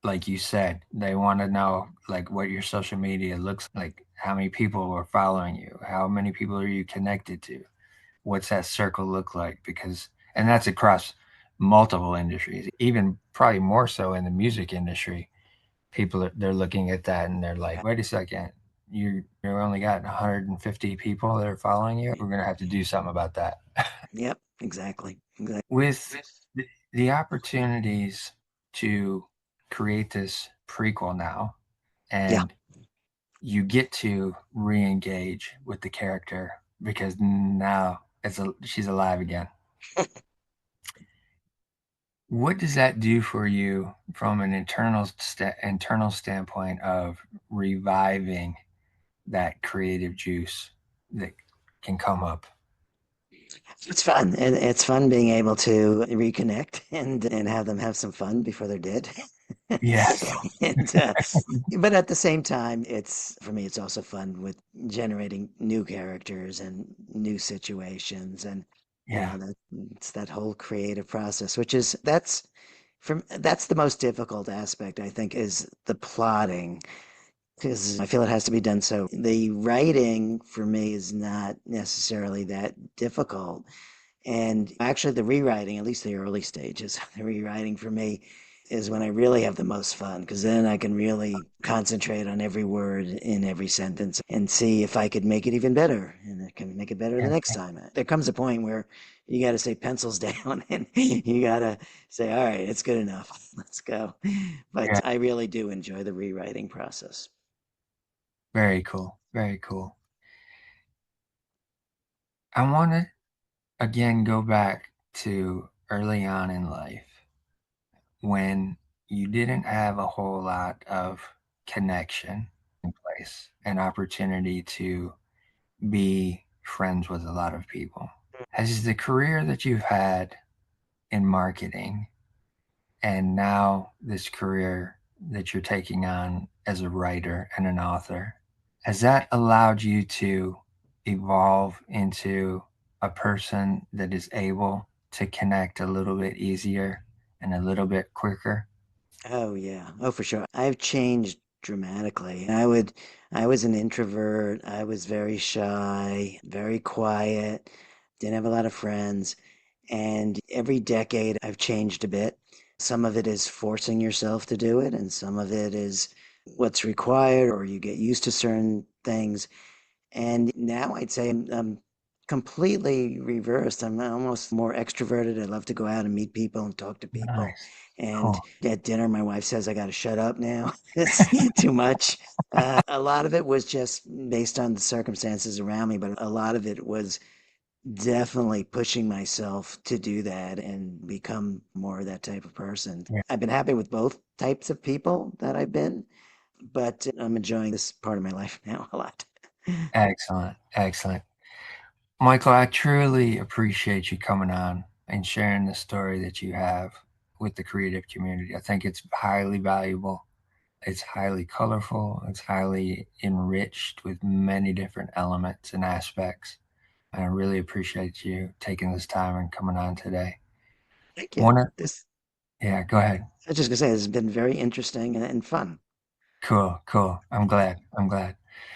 like you said, they want to know like what your social media looks like, how many people are following you, how many people are you connected to, what's that circle look like? Because, and that's across multiple industries, even probably more so in the music industry. They're looking at that and they're Yeah. like, wait a second, you only got 150 people that are following you. We're gonna have to do something about that. Yep. Exactly. Exactly. With the opportunities to create this prequel now, Yeah. and you get to re-engage with the character because now she's alive again. What does that do for you from an internal standpoint of reviving that creative juice that can come up? It's fun. It's fun being able to reconnect and have them have some fun before they're dead. Yes. And but at the same time, it's for me, it's also fun with generating new characters and new situations, and Yeah. that it's that whole creative process, which is that's the most difficult aspect, I think, is the plotting because I feel it has to be done. So the writing for me is not necessarily that difficult. And actually, the rewriting, at least the early stages, the rewriting for me is when I really have the most fun because then I can really concentrate on every word in every sentence and see if I could make it even better and I can make it better the Yeah. next time. There comes a point where you got to say pencils down and you got to say, all right, it's good enough. Let's go. But Yeah. I really do enjoy the rewriting process. Very cool. Very cool. I want to again go back to early on in life when you didn't have a whole lot of connection in place, an opportunity to be friends with a lot of people. Has the career that you've had in marketing and now this career that you're taking on as a writer and an author, has that allowed you to evolve into a person that is able to connect a little bit easier and a little bit quicker? Oh yeah. Oh, for sure. I've changed dramatically. I was an introvert. I was very shy, very quiet, didn't have a lot of friends. And every decade I've changed a bit. Some of it is forcing yourself to do it, and some of it is what's required, or you get used to certain things. And now I'd say I'm completely reversed. I'm almost more extroverted. I love to go out and meet people and talk to people. Nice. And Cool. at dinner, my wife says I got to shut up now. It's too much. A lot of it was just based on the circumstances around me, but a lot of it was definitely pushing myself to do that and become more of that type of person. Yeah. I've been happy with both types of people that I've been, but I'm enjoying this part of my life now a lot. Excellent. Excellent. Michael, I truly appreciate you coming on and sharing the story that you have with the creative community. I think it's highly valuable. It's highly colorful. It's highly enriched with many different elements and aspects. And I really appreciate you taking this time and coming on today. Thank you. One, This yeah, go ahead. I was just gonna say this has been very interesting and fun. Cool, cool. I'm glad. I'm glad.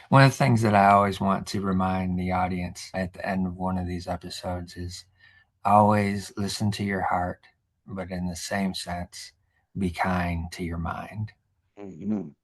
One of the things that I always want to remind the audience at the end of one of these episodes is always listen to your heart, but in the same sense, be kind to your mind. Mhm.